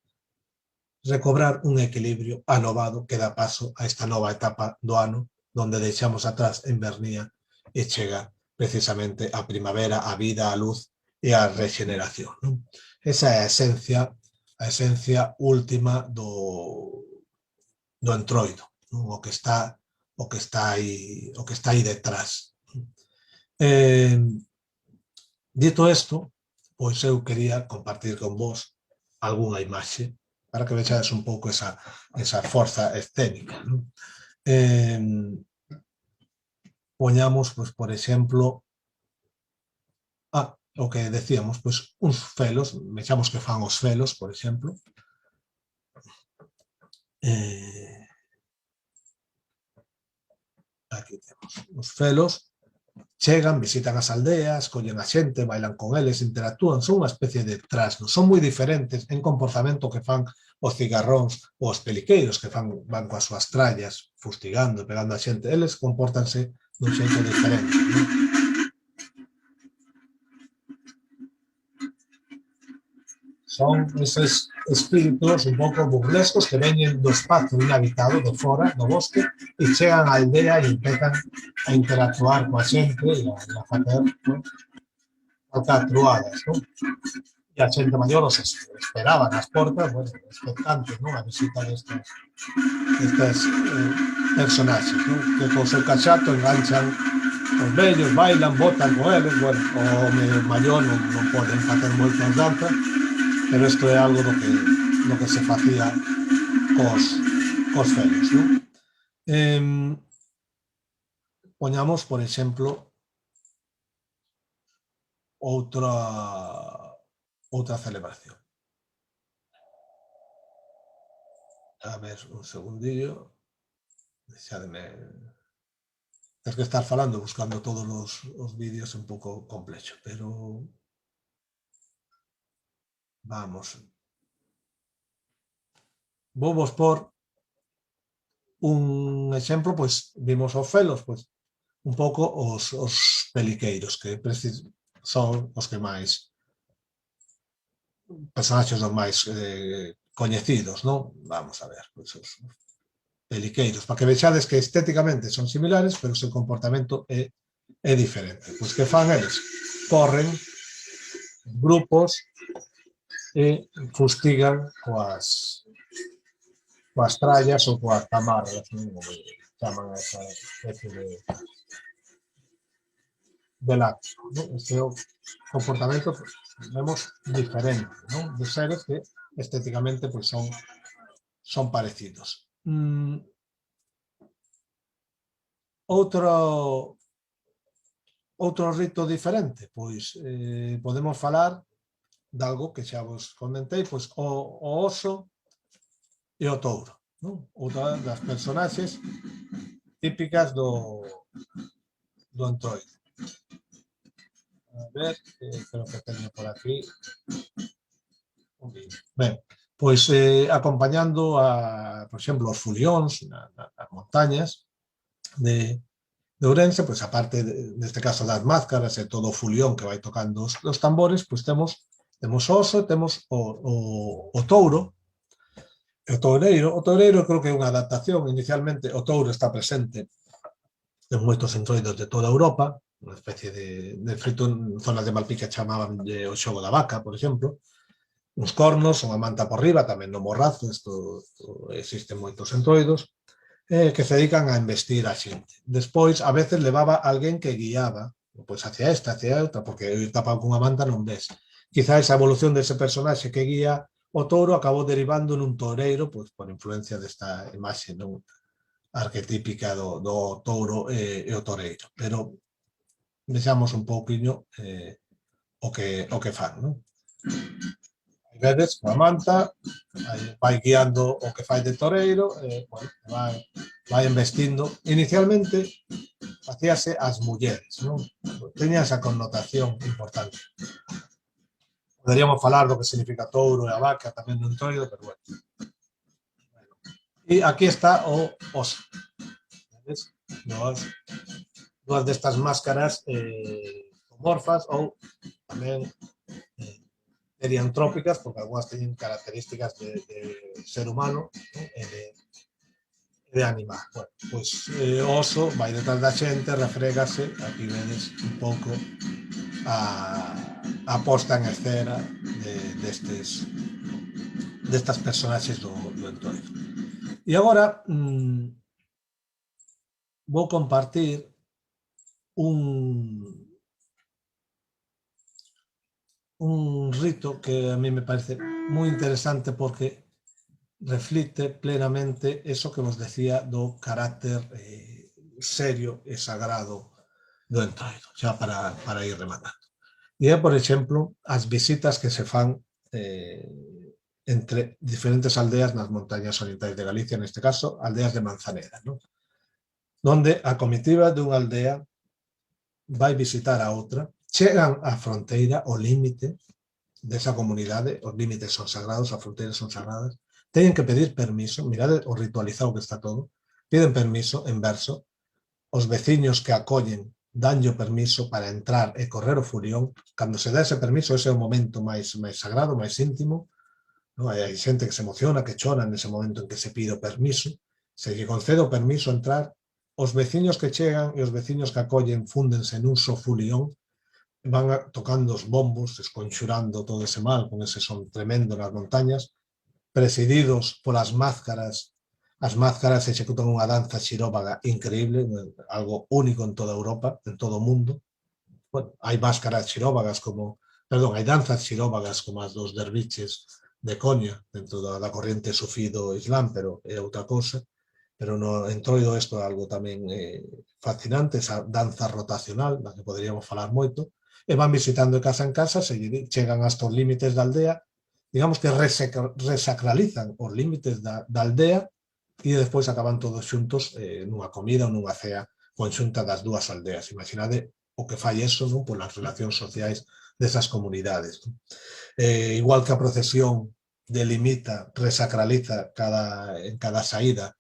recobrar un equilibrio anovado que dá paso a esta nova etapa do ano, donde deixamos atrás a invernía e chega precisamente a primavera, a vida, a luz e a regeneración. Non? Esa é a esencia última do entroido, non? O que está aí detrás. Dito isto, pois eu quería compartir con vos algunha imaxe para que vexades un pouco esa forza escénica. Non? Poñamos, pois, por exemplo, o que decíamos, pois, uns felos, vexamos que fan os felos, por exemplo. Aquí temos os felos, chegan, visitan as aldeas, collen a xente, bailan con eles, interactúan, son unha especie de trasnos, son moi diferentes en comportamento que fan os cigarróns ou os peliqueiros que van coas súas trallas, fustigando, pegando a xente, eles compórtanse dun xeito diferente. Non? Son eses espíritos un pouco burlescos que veñen do espazo inhabitado, de fora, do bosque, e chegan á aldea e empezan a interactuar coa xente e a facer, non? Alcatruadas, non? E a xente maior os esperaba nas portas, bueno, expectantes, non? A visita destes personaxes, non? Que co seu cachato enganchan os vellos, bailan, botan con eles, bueno, o home maior non poden facer moitas danzas, pero isto é algo do que se facía cos felos, non? Poñamos, por exemplo, outra celebración. A ver, un segundillo. Deixadme... Tens que estar falando, buscando todos os vídeos un pouco complexo, pero... Vamos. Vou vos por un exemplo, pois, vimos os felos, pois, un pouco os peliqueiros, que son os que máis personaxes dos máis coñecidos, non? Vamos a ver, pois os peliqueiros, para que vexades que estéticamente son similares, pero o seu comportamento é diferente. Pois que fan eles? Corren grupos e fustigan coas trallas ou coas tamarras, non? Chaman a esa especie de láctico, non? Este é o comportamento, vemos, diferente, non? De seres que estéticamente pois, son parecidos. Outro rito diferente, pois podemos falar de algo que xa vos comentei, pois o oso e o touro, non? Outra das personaxes típicas do entroido. A ver, creo que teño por aquí. Ben, pois acompañando por exemplo, os fulións nas montañas de Ourense, pois aparte neste caso das máscaras e todo o fulión que vai tocando os tambores, pois temos oso, temos o touro e o toureiro. O toureiro creo que é unha adaptación, inicialmente o touro está presente en moitos entroidos de toda Europa, unha especie de feito en zonas de Malpica chamaban o xogo da vaca, por exemplo, uns cornos, unha manta por riba, tamén no morrazo, isto existen moitos entroidos, que se dedican a investir a xente. Despois, a veces levaba alguén que guiaba, pois hacia esta, hacia outra, porque ir tapado cunha manta non ves. Quizá esa evolución dese personaxe que guía o touro acabou derivando nun toureiro, pois por influencia desta imaxe non arquetípica do touro e o toureiro. Pero vexamos un pouquiño o que fan, non? vedes, coa manta, vai guiando o que fai de toreiro, bueno, vai investindo. Inicialmente facíase ás mulleres, non? Teña esa connotación importante. Poderíamos falar do que significa touro e a vaca tamén no entroido, pero bueno. E aquí está o oso. ¿Ves? Dúas destas máscaras morfas ou tamén eriantrópicas, porque algunhas teñen características de ser humano, ¿no? de animal. Bueno, pois o oso vai detrás da xente, refrégase, aquí vedes un pouco a posta en escena destas personaxes do entorno. E agora vou compartir un rito que a mí me parece moi interesante porque reflicte plenamente eso que vos decía do carácter serio e sagrado do entroido, xa para ir rematando. E é, por exemplo, as visitas que se fan entre diferentes aldeas nas montañas orientais de Galicia, neste caso, aldeas de Manzaneda, ¿no? Donde a comitiva dunha aldea vai visitar a outra, chegan á fronteira, ao límite desa comunidade, os límites son sagrados, as fronteiras son sagradas, teñen que pedir permiso, mirade o ritualizado que está todo, piden permiso en verso, os veciños que acollen danlle o permiso para entrar e correr o furión, cando se dá ese permiso, ese é o momento máis sagrado, máis íntimo, non? Hai xente que se emociona, que chora nese momento en que se pide o permiso, se lle concede o permiso a entrar, os veciños que chegan e os veciños que acollen fúndense nun só furión, van tocando os bombos, esconxurando todo ese mal con ese son tremendo nas montañas, presididos polas máscaras. As máscaras executan unha danza xiróvaga increíble, algo único en toda Europa, en todo o mundo. Bueno, hai máscaras xiróvagas como, perdón, hai danzas xiróvagas como as dos derviches de Konya, dentro da corriente sufí do Islam, pero é outra cousa. Pero no entroido isto é algo tamén fascinante, esa danza rotacional, da que poderíamos falar moito, e van visitando de casa en casa, se chegan hasta os límites da aldea, digamos que resacralizan os límites da aldea e despois acaban todos xuntos nunha comida ou nunha cea conxunta das dúas aldeas. Imaginade o que fai eso, non? Polas relacións sociais desas comunidades. Igual que a procesión delimita, resacraliza en cada saída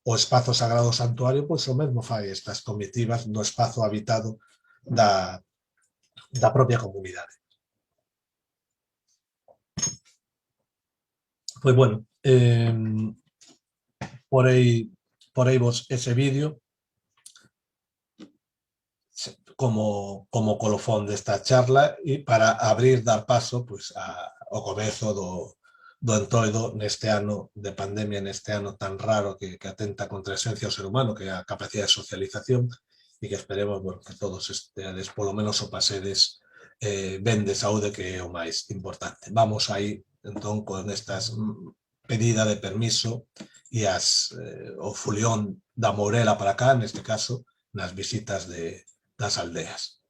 o espazo sagrado santuario, pois o mesmo fai estas comitivas no espazo habitado da propia comunidade. Pois bueno, porei vos ese vídeo como colofón desta charla e para abrir, dar paso pois, ao comezo do entroido neste ano de pandemia, neste ano tan raro que atenta contra a esencia do ser humano, que é a capacidade de socialización, e que esperemos bueno, que todos estedes, polo menos o pasedes ben de saúde, que é o máis importante. Vamos aí, entón, con estas pedida de permiso e o fulión da Mourela para cá, neste caso, nas visitas das aldeas.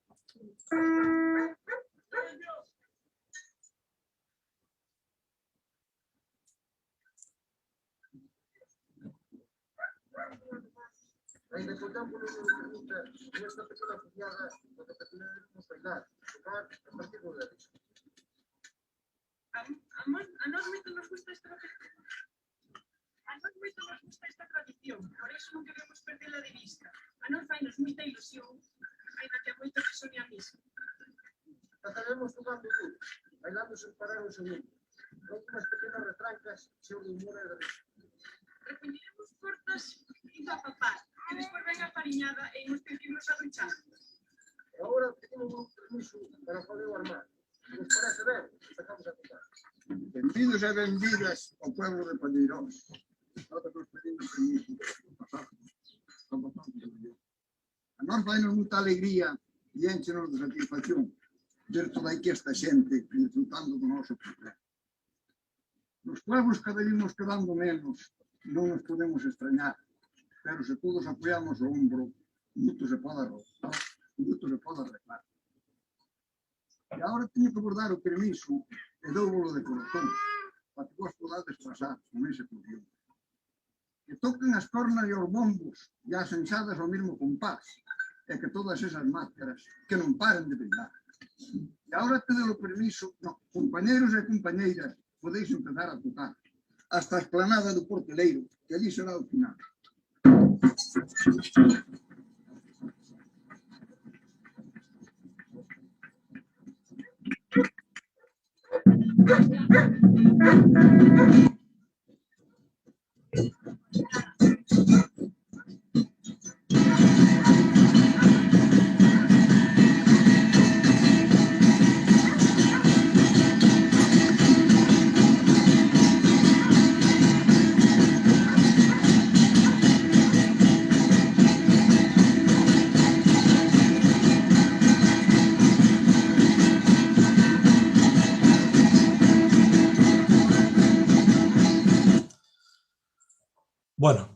Ainda contamos nesta pequena folhada do que pretendemos bailar, tocar a partir do dedo. A nós moito nos gusta esta tradición, por iso non queremos perderla de vista. A nós fainos moita ilusión, ainda que a moito que sone a misa. Trataremos tocando duro, bailando sen parar un segundo. Con unhas pequenas retrancas, cheo de humor e de risa. Recolleremos cortas e da papá, que despois ven a fariñada e imos sentirnos a duchar. E agora pedimos un permiso para poder armar. Se nos parece ben, sacamos a tocar. Benvidos e benvidas ao pueblo de Palleirós. Nota que os pedimos permiso. A nós vai-nos moita alegría e enche-nos de satisfacción ver toda aquí esta xente disfrutando do noso problema. Nos pueblos cada vez nos quedando menos, non nos podemos extrañar, pero se todos apoiamos o ombro, moito se pode arreglar. E agora teño que vos dar o permiso e douvolo de corazón para que vos podades pasar con ese función. Que toquen as cornas e os bombos e as enxadas ao mesmo compás e que todas esas máscaras que non paren de brillar. E agora tedes o permiso, no, compañeros e compañeiras, podéis empezar a tocar hasta a esplanada do Porteleiro, que allí será o final. Bueno,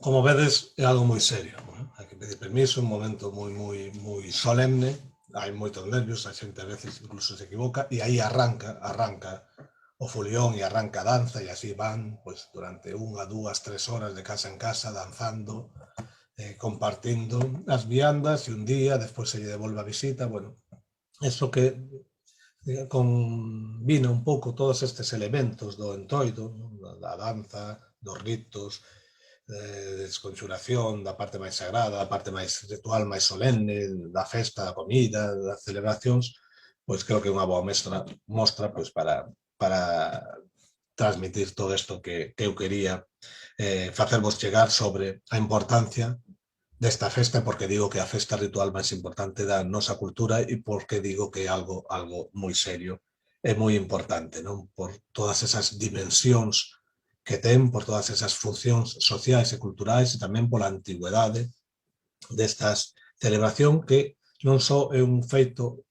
como vedes, é algo moi serio. Hai que pedir permiso, un momento moi solemne, hai moitos nervios, a xente a veces incluso se equivoca, e aí arranca o folión e arranca a danza, e así van pues, durante 1, 2, 3 horas de casa en casa, danzando, compartindo as viandas, e un día, despois se lle devolve a visita, bueno, eso que combina un pouco todos estes elementos do entroido, da danza, dos ritos, de desconxuración, da parte máis sagrada, da parte máis ritual, máis solenne, da festa, da comida, das celebracións, pois creo que é unha boa mostra pois, para transmitir todo isto que eu quería facervos chegar sobre a importancia desta festa, porque digo que a festa ritual máis importante da nosa cultura e porque digo que é algo moi serio e moi importante, non? Por todas esas dimensións que ten, por todas esas funcións sociais e culturais e tamén pola antigüedade destas celebración que non só é un feito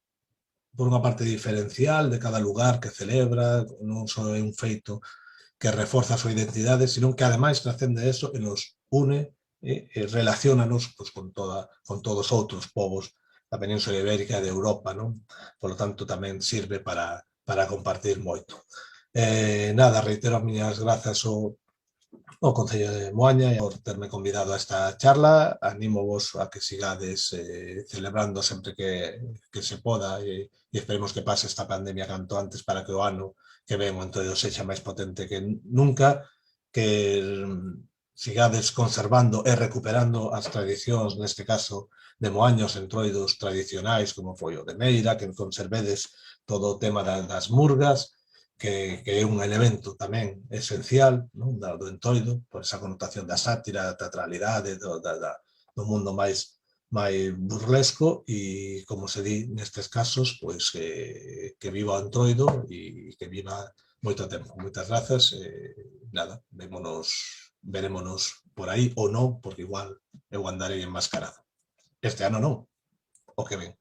por unha parte diferencial de cada lugar que celebra, non só é un feito que reforza a súa identidade, sino que ademais trascende eso e nos une e relaciónanos pues, con todos os outros povos da Península Ibérica e de Europa, non? Por lo tanto, tamén sirve para compartir moito. Nada, reitero as miñas grazas ao Concello de Moaña por terme convidado a esta charla. Animo vos a que sigades celebrando sempre que se poda e esperemos que pase esta pandemia canto antes para que o ano que ven o entroido sexa máis potente que nunca, que sigades conservando e recuperando as tradicións, neste caso de Moaña, os entroidos tradicionais como foi o de Meira, que conservedes todo o tema das murgas, que é un elemento tamén esencial non? Do entroido, por esa connotación da sátira, da teatralidade, do mundo máis burlesco e, como se di nestes casos, pois que viva o entroido e que viva moito tempo. Moitas grazas nada, verémonos por aí ou non, porque igual eu andarei enmascarado. Este ano non, o que ven.